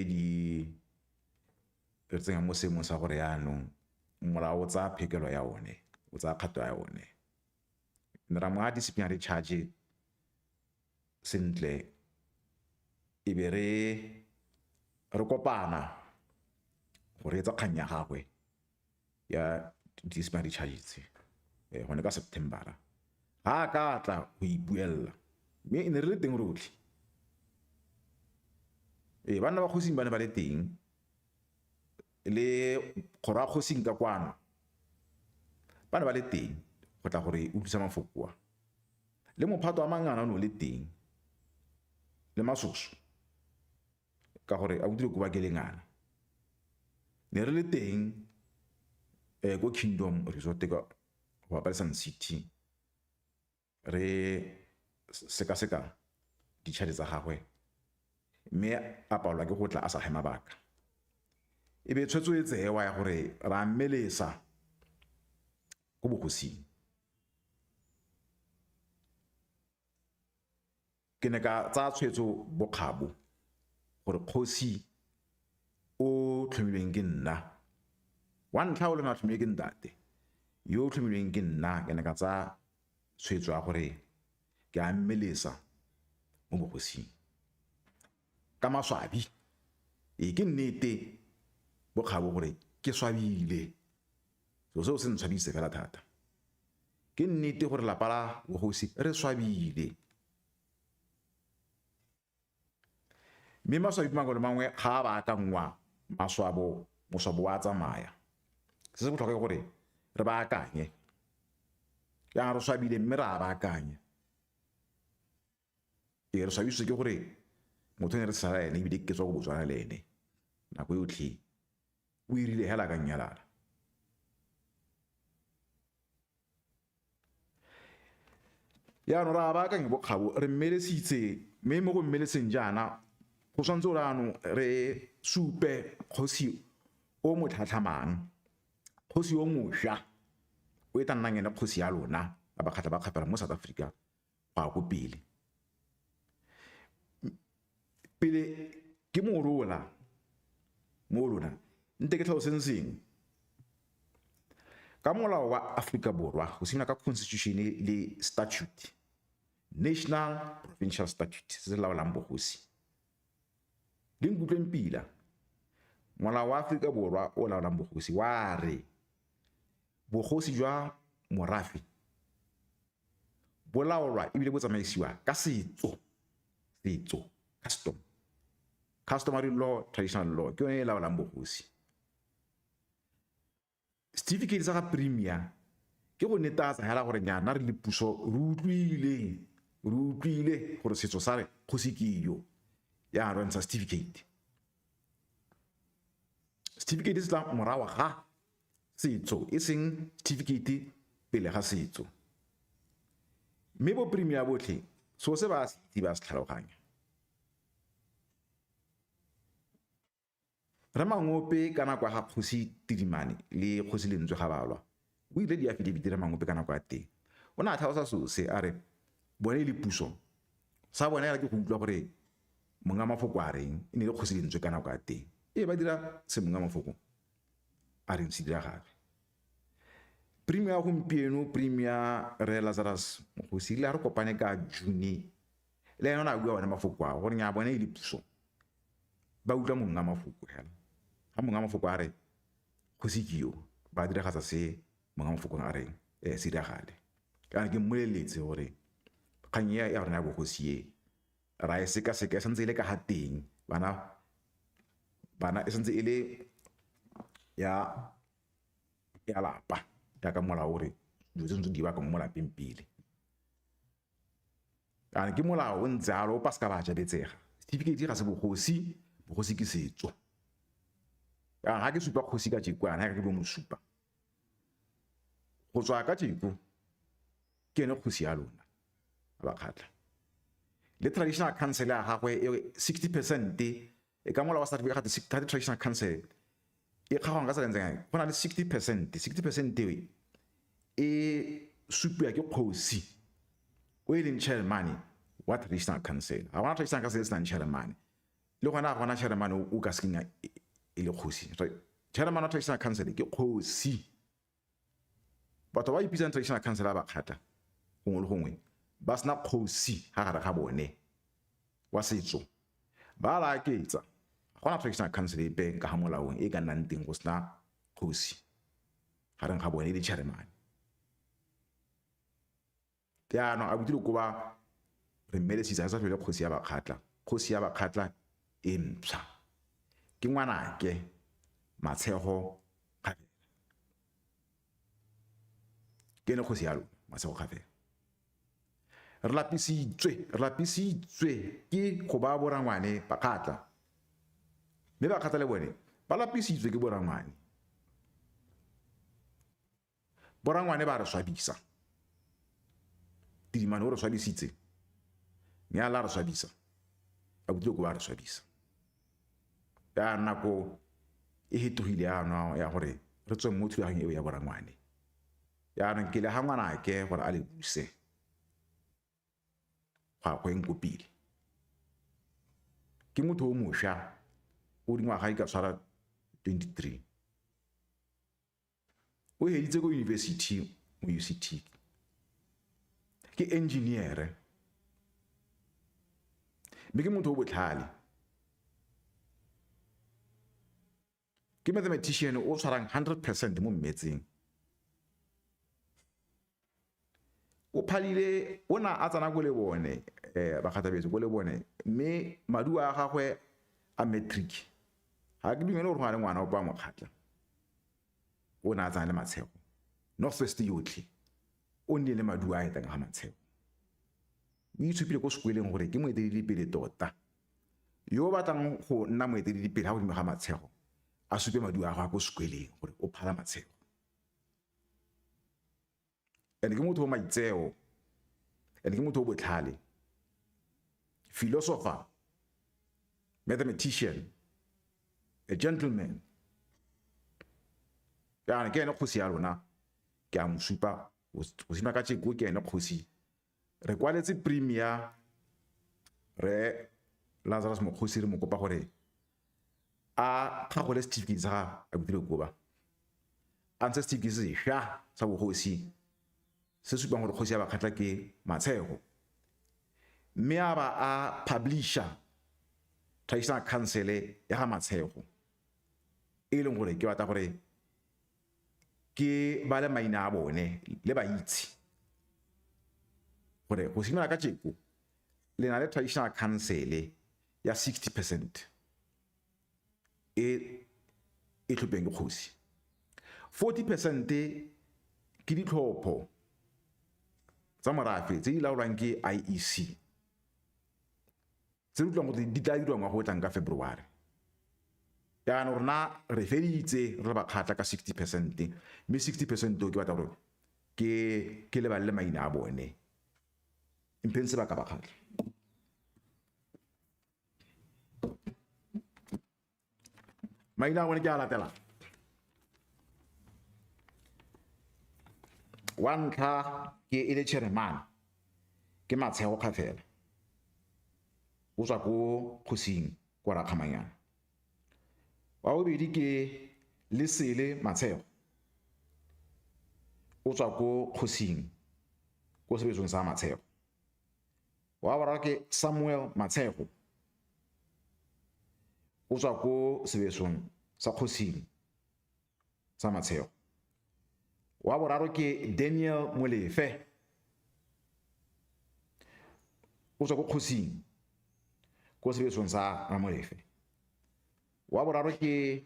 di re tsenya mo seemong sa gore yaanong molao tsa phekelo ya one o tsa kgato ya one nra mo ha disciplinary charge sentle e be re kopana gore etsa kgang ya gagwe ya disciplinary charges gone ka September ha ka tla go ipuella mme e ne re le teng rotlhe bana ba kgosing ba ne ba le teng le kgoro a kgosing ka kwano ba ne ba le teng go tla gore utlwisa mafoko le mophato a mangana no le teng le masoso ka gore Abuti Lekoba ke lengana ne re le teng go Kingdom Resort ka go Bapalesang City re seka ditšhate tsa gagwe mme a palwa ke go tla a sa hema baka e be tshwetso e tsewa ya gore ra mmelesa go bogosing ke ne ka tsa tshwetso bokgabo gore kgosi o tlhomilweng ke nna wa ntlha o le na tlhomilweng ke ntate yo tlhomilweng ke nna ke ne ka tsa tshwetso ya gore ke a mmelesa mo bogosing ka maswabi ke nnete bokgabo gore ke swabile so se ntshwabise fela thata ke nnete gore lapa la bogosi re swabile mme maswabi mangwe le mangwe ga ba ka ngwa moswabo wa tsamaya se botlhokwa gore re ba akanye ya re swabile mme ra ba akanye re swabiswe ke gore motho ne re sala ene ebile ke tswa go botswana le ene nako yotlhe o irile hela ka nyalala ya no ra ba akanye bokgabo re mmelesitse mme mo go mmeleseng jana go swantse o rano re supe kgosi o mo tlhatlhamang kgosi o mošwa o e tannang ene kgosi ya lona ba kgatla ba kgapela mo South Africa go go pele ke morola mo lona nte ke tlhaoseng seng ka molao wa Afrika Borwa go sina ka constitution le statute national provincial statute se laolang bogosi le nkutlweng pila molao wa Afrika Borwa o laolang bogosi wa re bogosi jwa morafe bolaolwa ebile bo tsamaisiwa ka setso customary law, traditional law ke yone e laolang bogosi. Certificate sa ga premier ke go netatsa hela gore nyana re le puso re utlwile gore setso sa re kgosi ke yo ya re ntsha certificate se tla morawa ga setso e seng certificate pele ga setso. Mme bo premier botlhe so se ba se tlhaloganya. Ramangope ka nako ga kgosi Tidimane le kgosi Lentswe ga balwa o ile di affidavit Ramangope ka nako ya teng o na tlhalosa se a re bone le puso sa bone ya ke go utlwa gore monga mafoko a reng e ne le kgosi Lentswe ka nako ya teng e ba dira se monga mafoko a reng se dira gape. Premier gompieno premier re Lazarus Mokgosi le a re kopane ka June le ena na bua bona mafoko a gore nya bone e le puso ba utlwa monga mafoko hela ha monga mafoko a re kgosi ke yo ba dira gatsa se monga mafoko a reng se dira gale ka ke mmoleletse gore kganya ya rena go gosie ra e seka sentse ile ka ha teng bana e sentse ile ya lapa ya ka mola gore jo tse di ba ka mola pempile ke mola o ntse a lo paska ba ja betsega certificate ga se bogosi ke setso ha ke supa kgosi ka tshikwana ha ke bo mosupa go tswa ka tshiko ke ene kgosi ya lona ba khatla le traditional council ya gagwe 60% e ka mola wa certificate ga traditional council e kgagwa ka tsela go na le 60% e supiwa ke kgosi o e leng chairman wa traditional council ha wana traditional council se chairman le gona gona chairman o ka skinga e le kgosi chairman wa traditional council ke kgosi batho ba ipitsa traditional council ba khata gongwe ba sna kgosi ha gare ga bone wa setso ba la ketsa gona traditional council e pe ka molaong e ka nnang teng go sna kgosi gareng ga bone le chairman ya no a butile go ba re mmelesisa sa fele kgosi ya ba khatla e mpsa ke ngwana ke Matshego Kgabela ke ne kgosi ya lo Matshego Kgabela re lapisitswe ke go ba borangwane ba khatla me ba khatla le bone ba lapisitswe ke borangwane ba re swabisa Tidimane o re swabisitse nya la re swabisa a butile go ba re swabisa ya nako e hitogile ana ya gore re tswe mo thulageng eo ya borangwane ya nang ke le ha ngwana ke gore a le buse ga go eng kopile ke motho o mosha o dingwa ga ka tshwara 23 o heditse go university mo UCT ke engineer me ke motho o botlhale ke mathematician o tshwarang 100% mo mmetseng o phalile ona a tsana go le bone ba khatabetse go le bone me madu a gagwe a matric ha ke dumele gore ngwana o ba mo khatla o na tsana le Matshego Northwest yotlhe o nne le madu a etang ga Matshego o itsupile go sekweleng gore ke moeteledipele tota yo batlang go nna moeteledipele ha godimo ga Matshego a supe madu a go go sekweleng gore o phala Matshego ene ke motho o maitseo ene ke motho o botlhale philosopher mathematician a gentleman ya ke ene kgosi ya lona ke a mosupa o sima ka tsheko ke ene kgosi re kwaletse premier re Lazarus Mokgosi re mo kopa gore a khagole certificate sa a butile go ba antse certificate se sha sa bogosi se supang gore kgosi ya ba khatla ke Matshego mme a ba a publisher traditional council ya ga Matshego e leng gore ke batla gore ke ba le maina a bone le ba itse gore go simolola ka tjeko le na le traditional council ya 60% e tlhopheng ke kgosi. 40% ke ditlhopho tsa morafe tse di laolwang ke IEC tse di tlong go di tla dirwa ngwa go tlang ka February. Yaanong rona re feditse re ba kgatla ka 60%, mme 60% ke batla gore ke lebalele maina a bone mpeng se ba ka ba kgatla. Maina a bone ke a latela. Wa ntlha ke e le chairman ke Matshego Kgafela o tswa ko Kgosing ko Rakgamanyana. Wa bobedi ke Lesele Matshego o tswa ko Kgosing ko sebetsong sa Matshego. Wa boraro ke Samuel Matshego o tswa ko sebetsong sa Kgosing sa Matshego. Wa boraro ke Daniel Molefe o tswa ko Kgosing ko sebetsong sa Ramolefe. Wa boraro ke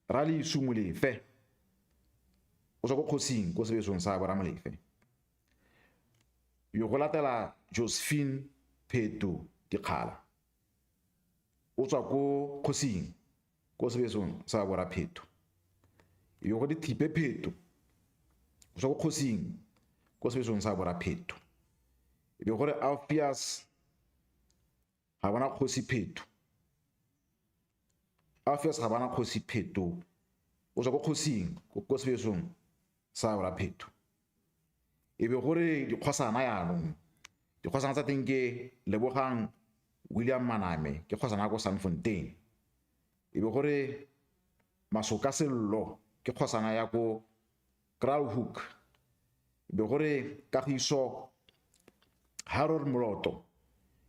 Ralisu Molefe o tswa ko Kgosing ko sebetsong sa Ramolefe. Yo go latela Josephine Pheto Dikgala o tswa ko Kgosing ko sebetsong sa Borapheto. Yo go Dithipe Pheto o tswa ko Kgosing ko sebetsong sa Borapheto. E be gore Alpheus ga bona Kgosi Pheto. Alpheus ga bona Kgosi Pheto o tswa ko Kgosing ko sebetsong sa Borapheto. E be gore dikgosana yaanong dikgosana tsa teng ke Lebogang William Maname ke kgosana ko Sanfontein. E be gore Masoka Sello ke kgosana ya ko Kraalhoek. E be gore Kagiso Harold Moloto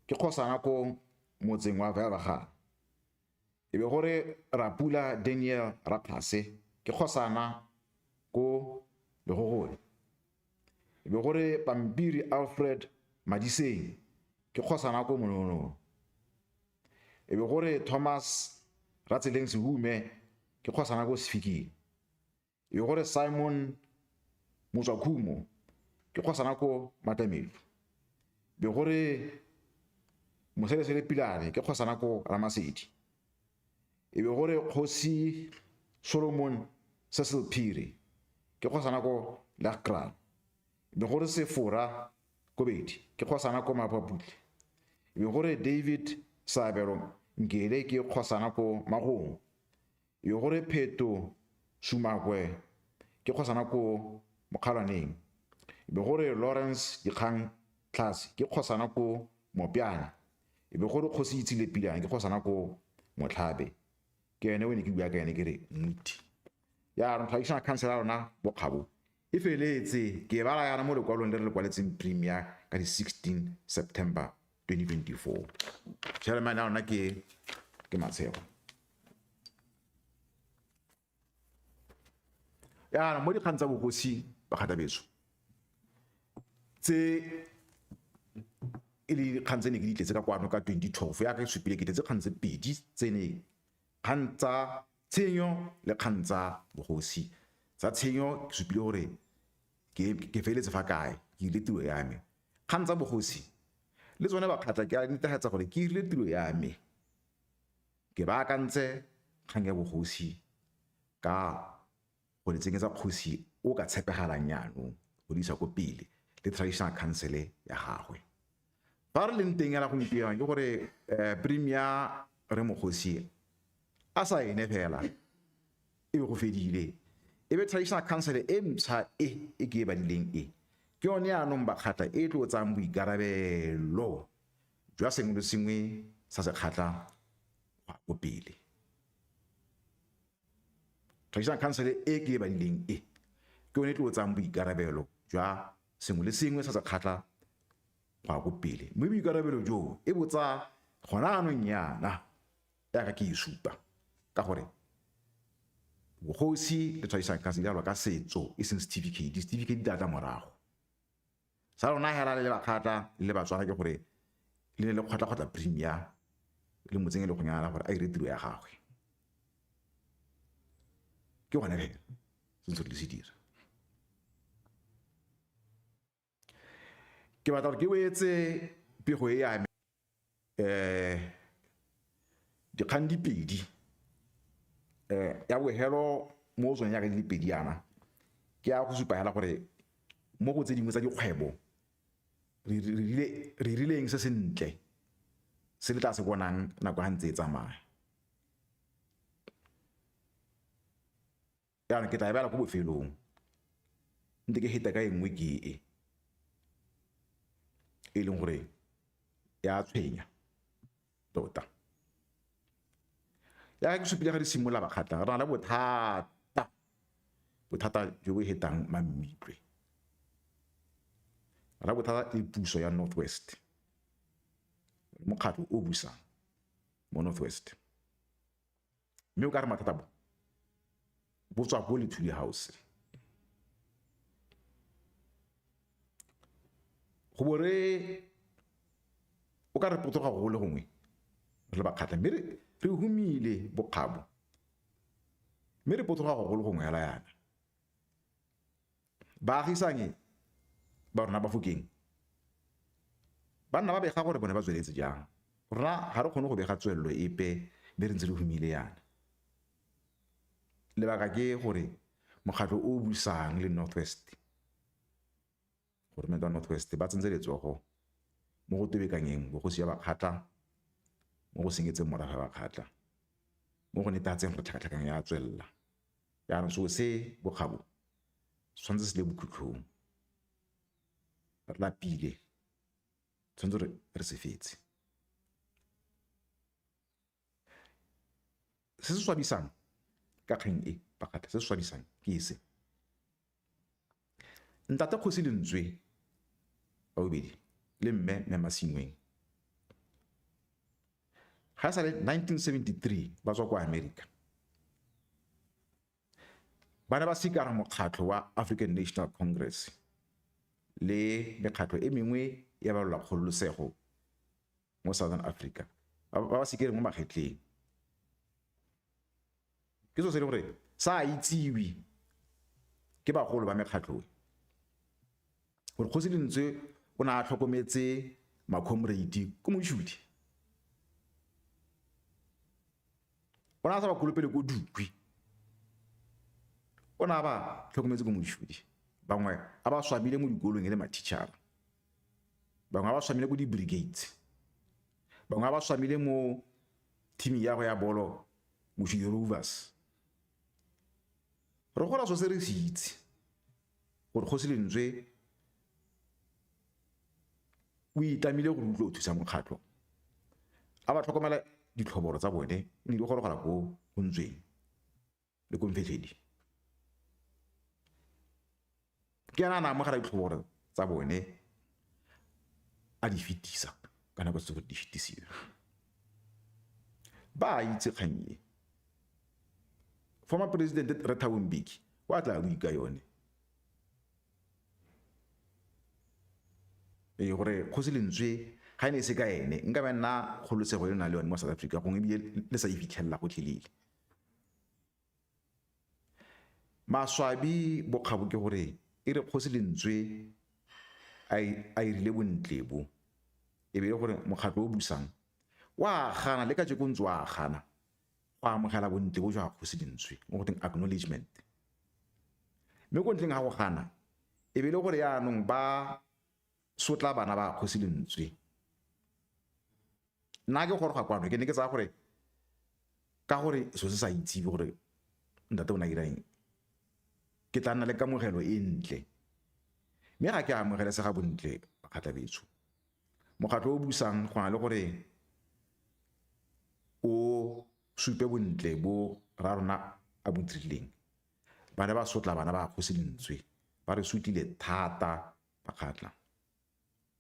ke kgosana ko motseng wa Verbaga. E be gore Rapula Daniel Raphase ke kgosana ko Legogole. E be gore Pampiri Alfred Madiseng ke kgosana ko Monono. E be gore Thomas Ratseleng Sehume ke kgosana ko Sefikeng. E be gore Simon Motswakhumo ke kgosana ko Matamelu. Be gore Moselesele Pilare ke kgosana ko Ramasedi. E be gore Kgosi Solomon Cecil Phiri ke kgosana ko Lakral. E be gore Sefora Kobedi ke kgosana ko Mapaputle. E be gore David Sabelo Ngele ke kgosana ko Magong. E be gore Pheto Sumakwe ke kgosana ko Mokgalwaneng. E be gore Lawrence Dikgang Tlase ke kgosana ko Mopiana. E be gore Kgosi Itsile Pilane ke kgosana ko Motlhabe. Ke ene wene ke bua ka ene ke re Nnuti. Yaanong traditional council rona Bokgabo e feletse ke bala yana mo lekwalong le re le kwaletseng Premier ka di 16 September 2024. Chairman ya rona ke Matshego. Yaanong mo dikgang tsa bogosi Bakgatabeso tse e le dikgang tse ne ke di tletse ka kwano ka 2012 ya ka supile ke tletse kgang tse pedi tse ne kgang tsa tshenyo le kgang tsa bogosi. Tsa tshenyo ke supile gore ke feletse fa kae ke ile tiro ya me. Kgang tsa bogosi le tsone Bakgata ke a netefatsa gore ke ile tiro ya me. Ke baakantse kgang ya bogosi ka go le tsenyetsa kgosi o ka tshepegalang yaanong go di isa ko pele le traditional council ya gagwe. Fa re leng teng ya la gompieno ke gore Premier re Mogosi a sa ene fela e be go fedile. E be traditional council e mtsha e ke e badileng e ke yone yaanong Bakgata e tlo tsang boikarabelo jwa sengwe le sengwe sa se kgatla go pele. Traditional council e ke e badileng e ke yone e tlo tsang boikarabelo jwa sengwe le sengwe sa se kgatla go pele. Mme boikarabelo jo e botsa gona anong yana ya ka ke isupa ka gore bogosi le traditional council ya ka setso e seng certificate di data morago. sa rona hela le bakgatla le batswana ke gore le ne le kgotla premier le motseng le go nyala gore a ire tiro ya gagwe ke gona ge sentse le se dira ke batla gore ke wetse pego e ya dikgang dipedi ya bohelo mo tsone ya ka dipedi yana ke ya go supa hela gore mo go tse dingwe tsa dikgwebo re rileng se sentle se le tla se bonang nako ga ntse e tsamaya yana ke tla e bela ko bofelong ntse ke heta ka engwe ke e leng gore ya tshwenya tota ya ke supile ga di simola bakgatla re na le bothata jo bo hetang Mamitlwe ra bothata le puso ya Northwest mokgatlo o busang mo Northwest mme o ka re mathata bo tswa go le Thuli House go bore o ka re potoga go le gongwe re bakgatla mme re humile bokgabo mme re potoga go le gongwe hela yana baagisane ba rona ba Fokeng banna ba bega gore bone ba tsweletse jang rona ga re kgone go bega tswelelo epe mme re ntse re humile yana lebaka ke gore mokgatlo o busang le Northwest gore menta Northwest ba tsentse letsogo mo go tebekanyeng bogosi ya bakgatla mo go sengetseng morago ya bakgatla mo go netatseng gore tlhakatlhakang ya tswelela yaanong so se bokgabo tshwanetse se le bokhutlhong re lapile tshwanetse re se fetse se se swabisang ka kgang e bakgatla se se swabisang ke ese ntate Kgosi Lentswe ba bobedi le mme Masingweng ga sa le 1973 ba tswa kwa America bana ba sikara mokgatlo wa African National Congress le mekgatlo e mengwe ya ba la kgololosego mo Southern Africa ba sikere mo magetleng ke so se le gore sa itsewi ke bagolo ba mekgatlo gore Kgosi Lentswe o na tlhokometse ma-comrade ko Motšhudi o na sa ba kolopele ko Dukwi o na ba tlhokometse ko Motšhudi bangwe a ba swabile mo dikolong e le matitšhara bangwe a ba swamile ko di-brigades bangwe a ba swamile mo team ya go ya bolo Motšhudi Rovers re gola so se re se itse gore Kgosi Lentswe o itamile go utlwa o thusa mokgatlo a ba tlhokomela ditlhoboro tsa bone ne di gorogala ko Ntsweng le ko Mfetledi ke yana na mogara ditlhoboro tsa bone a di fetisa ka nako tse di fetisiwa ba itse kganye former president Thabo Mbeki wa tla go ika yone gore Kgosi Lentswe ga ene se ka ene nka ba nna kgolosego le na le yone mo South Africa gongwe le sa ifitlhella go tlhelile maswabi bokgabo ke gore e re Kgosi Lentswe a irile bontle bo e be gore mokgatlo o busang wa gana le ka tse kontse wa gana go amogela bontle bo jwa Kgosi Lentswe mo go teng acknowledgement mme go ntleng ga go gana e be le gore yaanong ba sotla bana ba Kgosi Lentswe nna ke gore ga kwano ke ne ke tsa gore ka gore so se sa itse gore ntate o na dirang ke tla nna le kamogelo e ntle mme ga ke amogele se ga bontle bakgatla betso mokgatlo o busang go na le gore o supe bontle bo ra rona a botrileng bana ba sotla bana ba Kgosi Lentswe ba re sutile thata bakgatla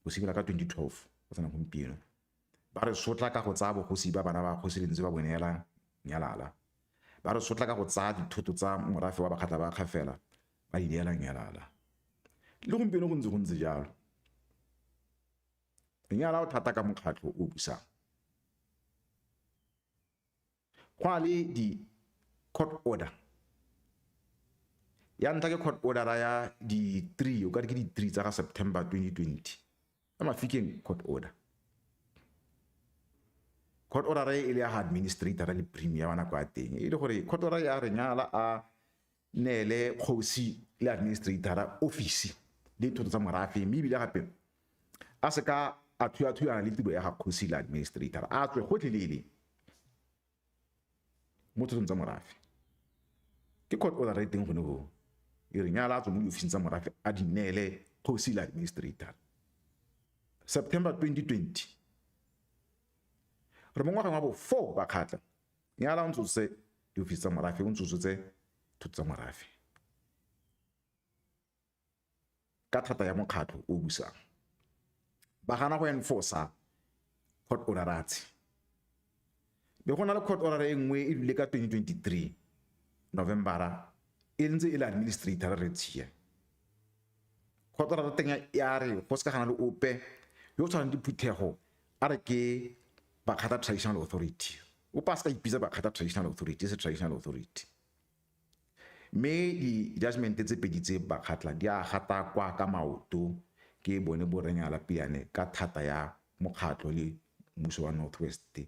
go simela ka 2012 go tsena gompieno ba re sotla ka go tsaya bogosi ba bana ba Kgosi Lentswe ba bonela nyalala ba re sotla ka go tsaya dithoto tsa morafe wa bakgatla ba kgafela ba di neela nyalala le gompieno go ntse jalo re nyala o thata ka mokgatlo o busang go le di court order ya ntlha ke court order ya di 3 o ka re ke di 3 tsa ga September 2020 ka mafikeng court order e le ya administrator le premier wa nako a teng e le gore court order ya re nyala a nele kgosi le administrator office le thoto tsa morafe mme bile gape a se ka a thuya le tiro ya ga kgosi le administrator a tswe gotlhelele mo thotong tsa morafe ke court order e teng gone go e re nyala a tswe mo diofising tsa morafe a di nele kgosi le administrator September 2020 re mo ngwageng wa bo 4 ba khatla nyala o ntsotse diofisi tsa morafe o ntsotse thoto tsa morafe ka thata ya mokgatlo o busang ba gana go enforce court order ratsi be gona le court order e nngwe e dile ka 2023 November e ntse e le administrator re tshia court order teng ya re go se ka gana le ope yo tshwana diphuthego a re ke Bakgata Traditional Authority o pass ka ipitsa Bakgata Traditional Authority se Traditional Authority me di judgment tse pedi tse Bakgatla di a gata kwa ka maoto ke bone bo renyala piane ka thata ya mokgatlo le mmuso wa Northwest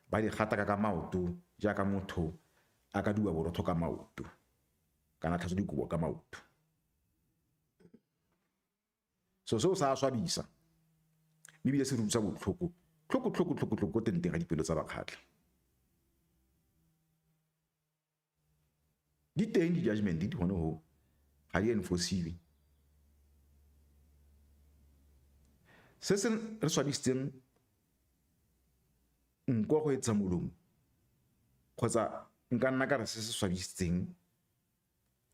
ba di gata ka maoto jaaka motho a ka dua borotho ka maoto kana tlhatso dikubo ka maoto so sa swabisa bibile se rutsa botlhoko tlhoko teng ga dipelo tsa Bakgatla di teng di judgment di gone ho ga di enforciwe se se re swabisitseng nko go etsa molomo kgotsa nka nna ka re se se swabisitseng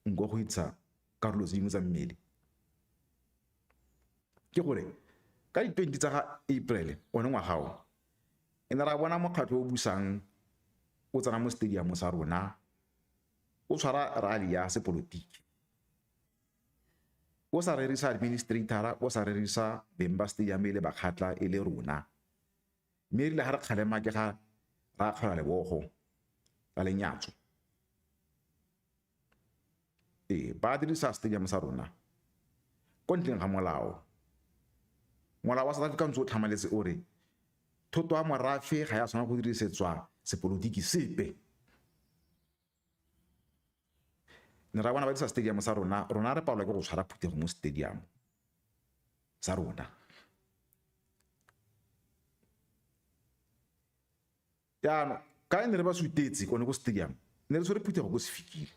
nko go etsa karolo tse dingwe tsa mmele ke gore ka di 20 tsa ga April one ngwagao ene ra bona mokgatlo o busang o tsana mo stadium sa rona o tshwara rally ya sepolotiki o sa rerisa administrator o sa rerisa bemba stadium ile Bakgatla ile rona mme ile ha re kgalema ke ga ra kgala le bogo la lenyatso ba dirisa stadium sa rona kontleng ga molao wa South Africa ntse o tlhamaletse o re thoto ya morafe ga ya tshwana go dirisetswa sepolotiki sepe ne ra bona ba dirisa stadium sa rona re paola ke go tshwara phuthego mo stadium sa rona ya ka ne re ba suitetse kone go stadium ne re tshwere phuthego go se fikile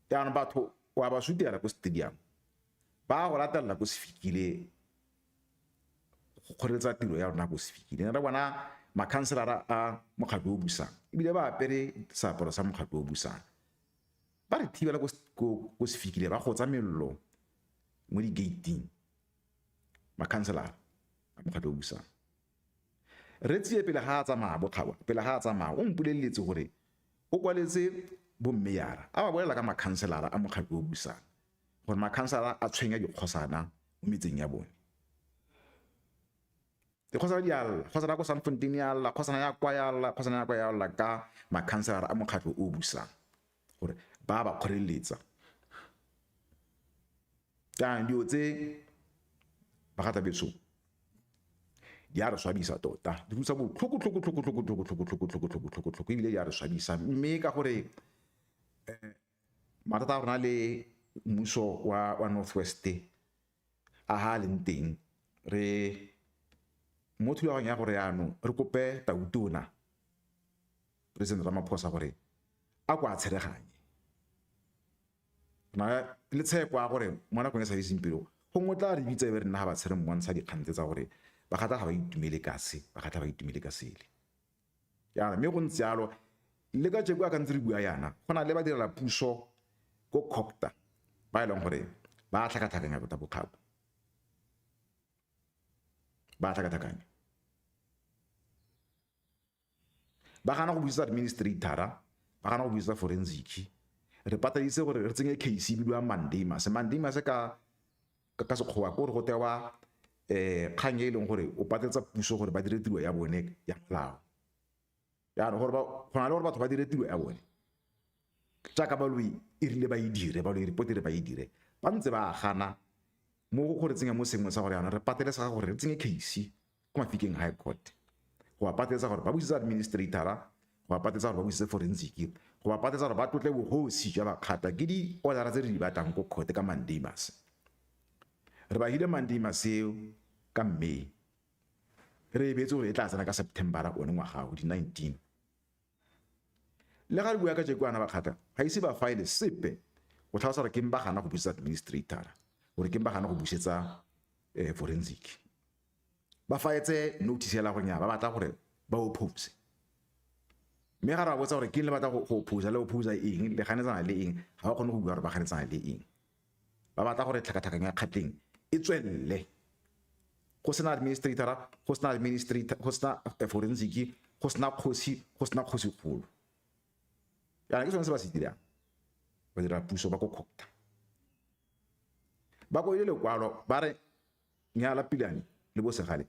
ya batho wa ba suitela go stadium ba go latela go se fikile go kgoreletsa tiro ya rona go se fikile ne re bona makhanselara a mokgatlo o busang ebile ba apere seaparo sa mokgatlo o busang ba re thibela go se fikile ba go tsa mello mo di gating makhanselara a mokgatlo o busang re tsie pele ga a tsamaya bokgawa pele ga a tsamaya o mpoleletse gore o kwaletse bommeyara a ba bolela ka makhanselara a mokgatlo o busang gore makhanselara a tshwenya dikgosana mo metseng ya bone dikgosana di alla kgosana go Sanfontein ya alla kgosana ya kwa ya alla ka makhanselara a mokgatlo o busang gore ba kgoreletsa ka dio tse Bakgatla betso di a re swabisa tota di rutsa bo tlhoko ebile di a re swabisa mme ka gore matata a rona le mmuso wa Northwest a ha le nteng re mo thulaganya gore yaanong re kope Tautona President Ramaphosa gore a kwa tshereganye na le tshepo a gore mo nakong e sa iseng pelo go ngotla re bitse be re nna ba tshwere mmontsha dikgante tsa gore Bakgatla ga ba itumele ka sele ya mme go ntse yalo le ka jeko a ka ntse re bua yana go na le ba direla puso go COGTA ba ileng gore ba tlhakatlhakanya tota bokgapo ba tlhakatlhakanya ba gana go buisa administrator ba gana go buisa forensic re pataditse gore re tsenye case e bidiwa Mandema se ka ka sekgowa ko gore go tewa kgang e leng gore o pateletsa puso gore ba dire tiro ya bone ya molao yaanong gore go na le gore batho ba dire tiro ya bone jaaka baloi e rile ba e dire baloi report re ba e dire ba ntse ba gana mo go re tsenya mo sengwe sa gore yana re pateletsa gore re tsenye case ko Mafikeng High Court go ba pateletsa gore ba busetse administratora go ba pateletsa gore ba busetse forensic go ba pateletsa gore ba tlotle bogosi jwa bakgata ke di order tse re di batlang ko court ka mandamus re ba hile mandamus eo ka May re betse gore e tla tsena ka September one ngwaga o di 19 le ga re bua ka jekwana bakgata ga ise ba file sepe go tlhalosa gore ke mba gana go busetsa administrator gore ke mba gana go busetsa forensic ba faetse notice ya la go nya ba batla gore ba oppose mme ga ra botsa gore ke le batla go oppose le oppose eng le ganetsana le eng ga ba kgone go bua gore ba ganetsana le eng ba batla gore tlhakatlhakanya kgatleng e tswelle go sena administrator go sena forensic go sena kgosi kgolo ya ke sone se ba se dirang ba dira puso ba go khokta ba go ile lekwalo ba re Nyala Pilane le bo segale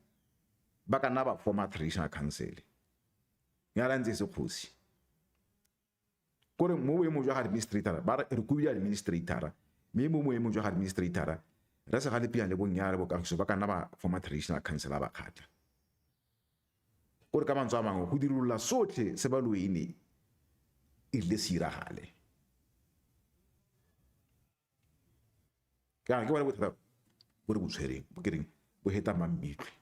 ba ka nna ba former traditional council Nyala ntse se kgosi gore mo boemo jwa administrator ba re kubile administrator mme mo boemo jwa administrator re segale Pilane le bo Nyala bo Kagiso ba ka nna ba former traditional council ba kgatla gore ka mantswe a mangwe go dirulla sotlhe se ba loine ile siragale ke bona bothata bo re botshwereng bo kereng bo heta mammitlwe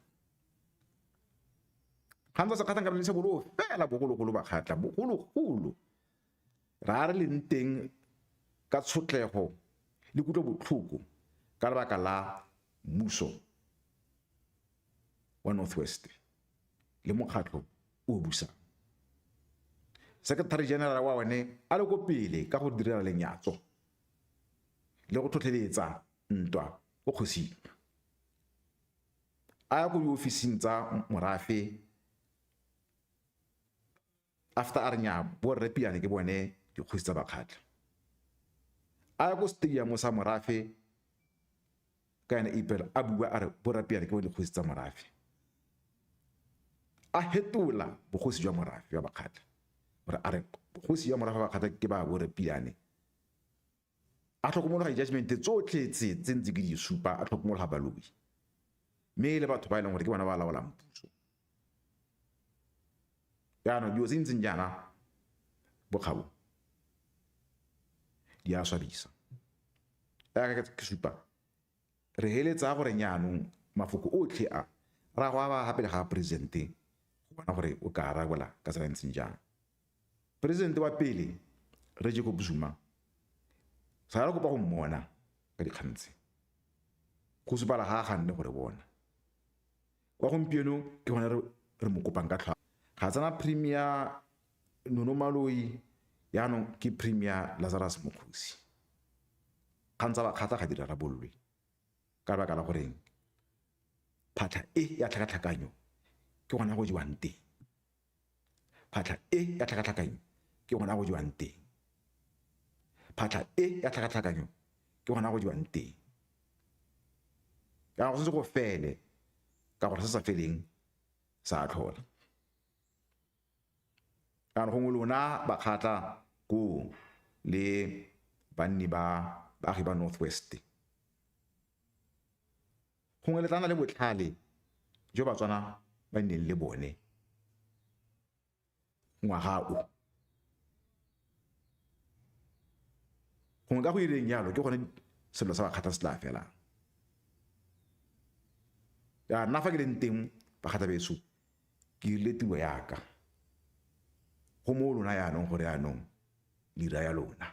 gantsa se kgatang ka le se bolo fela bogologolo ba kgatla bogologolo ra re le nteng ka tshotlego le kutlo botlhoko ka lebaka la mmuso wa Northwest le mokgatlo o busang Secretary General wa one a le go pele ka go direla lenyatso le go tlhotlheletsa ntwa go kgosing a ya go diofising tsa morafe after a re nya bo re Pilane ke bone dikgosi tsa bakgatla a ya go stadium sa morafe ka ena April a bua a re bo re Pilane ke bone dikgosi tsa morafe a hetola bogosi jwa morafe jwa bakgatla gore a re bogosi jwa morafe ba bakgatla ke ba bo re Pilane a tlhokomologa di-judgment tsotlhe tse ntse ke di supa a tlhokomologa baloi mme le batho ba e leng gore ke bona ba laolang puso yaanong dilo tse ntseng jaana bokgabo di a swabisa ya ke supa re heletsa gore nyaanong mafoko otlhe a ra go ba gape le ga presidente go bona gore o ka arabola ka tsela ntseng jang presidente wa pele re Jacob Zuma sa re kopa go mmona ka dikgantse go supala ga ganne gore bona kwa gompieno ke gona re mo kopang ka tlhwa ga tsana premier Nono Maloi yaanong ke premier Lazarus Mokgosi kgantsa ba kgatla ga dira rabolwe ka baka la goreng phatlha e ya tlhakatlhakanyo ke gona go jiwang teng phatlha e ya tlhakatlhakanyo ke gona go jiwang teng phatlha e ya tlhakatlhakanyo ke gona go jiwang teng ya go se go fele ka gore se sa feleng sa tlhola ka go lona ba kgatla go le banni ba baagi ba Northwest gongwe le tlana le botlhale jo Batswana ba nneng le bone ngwaga o gongwe ka go ireng yalo ke gone selo sa bakgatla se tla felang ya nna fa ke leng teng bakgatla beso ke irile tiro yaka go mo lona yaanong gore yaanong lira ya lona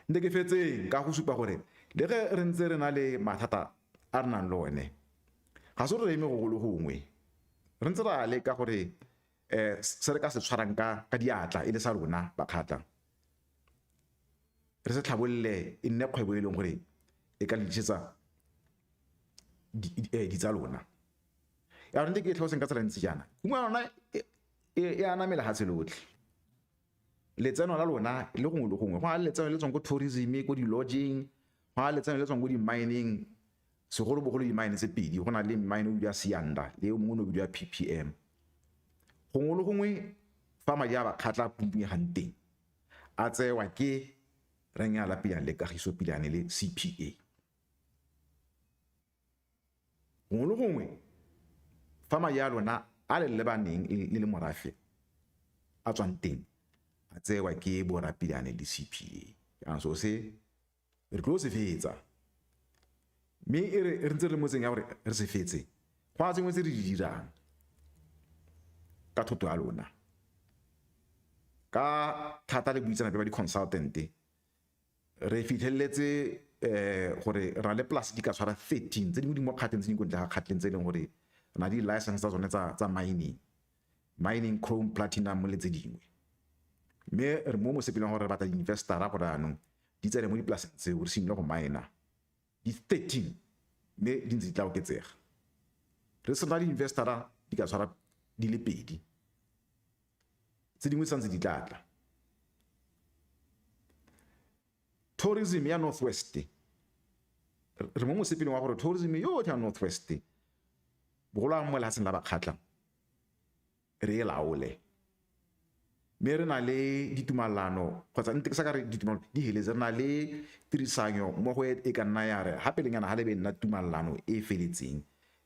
nte ke fetseng ka go supa gore le ge re ntse re na le mathata a re nang le one ga se re eme go gongwe re ntse ra le ka gore se re ka se tshwarang ka diatla e le sa rona bakgatla re se tlhabolle e nne kgwebo e leng gore e ka letsetsa di tsa lona ya re ke tlhaoseng ka tsela ntse jana gongwe yona e anamela ga tselotlhe letseno la lona le gongwe le gongwe go a letseno le tswang ko tourism ko di-lodging ga letseno le tswang go di-mining segolobogolo di-mine tse pedi go na le mine o bidiwa Sianda le o mongwe o bidiwa PPM gongwe le gongwe fa madi a ba kgatla pumegang teng a tsewa ke Ranyala Pilane le Kagiso Pilane le CPA gongwe le gongwe fa madi a lona a le lebaneng le morafe a tswang teng a tsewa ke borapilane le CPA ya so se re tlo se fetsa mme re ntse re motseng ya gore re se fetse go a tsengwe tse re di dirang ka thoto ya lona ka thata le buitsana ba di-consultant re fitlheletse gore ra le plus di ka tshwara 13 tse dingwe di mo kgateng tse dingwe ntle ga kgatleng tse e leng gore na di license tsa tsone tsa mining chrome platinum le tse dingwe mme re mo mosepeleng gore re batla di-investora gore anong di tsene mo dipolaseng tseo re simolola go mine di 13 mme di ntse di tla oketsega re sena di-investora di ka tshwara di le pedi tse dingwe santse di tlatla tourism ya Northwest re mo mosepeleng wa gore tourism yotlhe ya Northwest bogolo mo lehatsheng la bakgatla re e laole mme re na le ditumalano kgotsa ntse ke sa ka re ditumalano di heletse re na le tirisanyo mo go e ka nna ya re gape lenyana ga le be nna tumalano e feletseng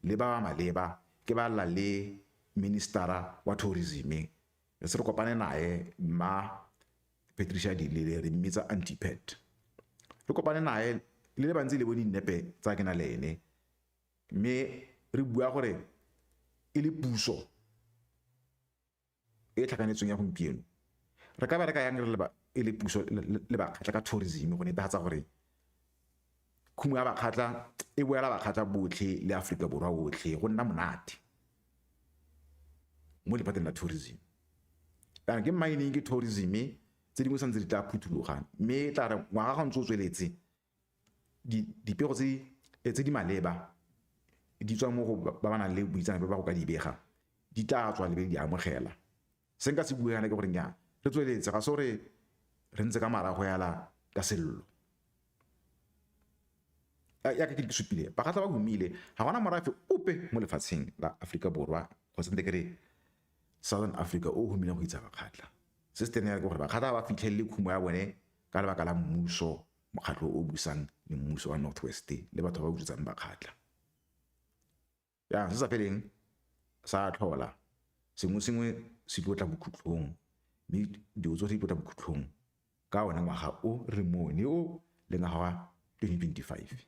le ba maleba ke ba la le ministera wa tourism re se re kopane nae ma Patricia Dilele re mmitsa Antipet re kopane nae le le bantsi le bone dinepe tsa ke na le ene mme re bua gore e le puso e tlhakanetsweng ya gompieno re ka bereka yang re e le puso le bakgatla ka tourism go netefatsa gore khumo ya bakgatla e boela bakgatla botlhe le Afrika Borwa botlhe go nna monate mo lephateng la tourism kana ke mining ke tourism tse dingwe santse di tla phuthuloga mme tla re ngwaga ga ntse o tsweletse dipego tse di maleba di tswa mo go ba ba nang le buitsana ba go ka di bega di tla tswa le di amogela se nka se buegana ke gore nya re tsweletse ga se gore re ntse ka marago yala ka sello ya ke di supile bakgatla ba humile ga gona morafe ope mo lefatsheng la Afrika Borwa go se ntekere Southern Africa o humile go itsa bakgatla se se tene ya gore bakgatla ba fitlhelele khumo ya bone ka lebaka la mmuso mokgatlo o busang le mmuso wa Northwest le batho ba utsetsang bakgatla ya se sa feleng sa tlhola sengwe se tlo tla bokhutlong mme dio tsotlhe di tla bokhutlong ka ona ngwaga o re mone o le ngwaga wa 2025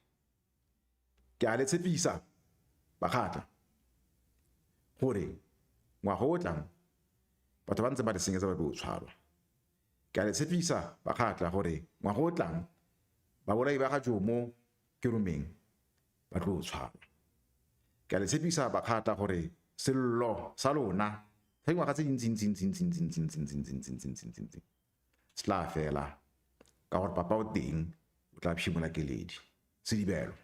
ke a le tshepisa bakgatla gore ngwaga o tlang batho ba ntse ba re senyetsa ba tlo tshwarwa ke a le tshepisa bakgatla gore ngwaga o tlang ba bolai ba ga Jomo Kerumeng ba tlo tshwarwa ke a le tshepisa bakgatla gore sello sa lona ga ngwaga tse dintsi sla fela ka gore papa o teng o tla phimola keledi se dibelo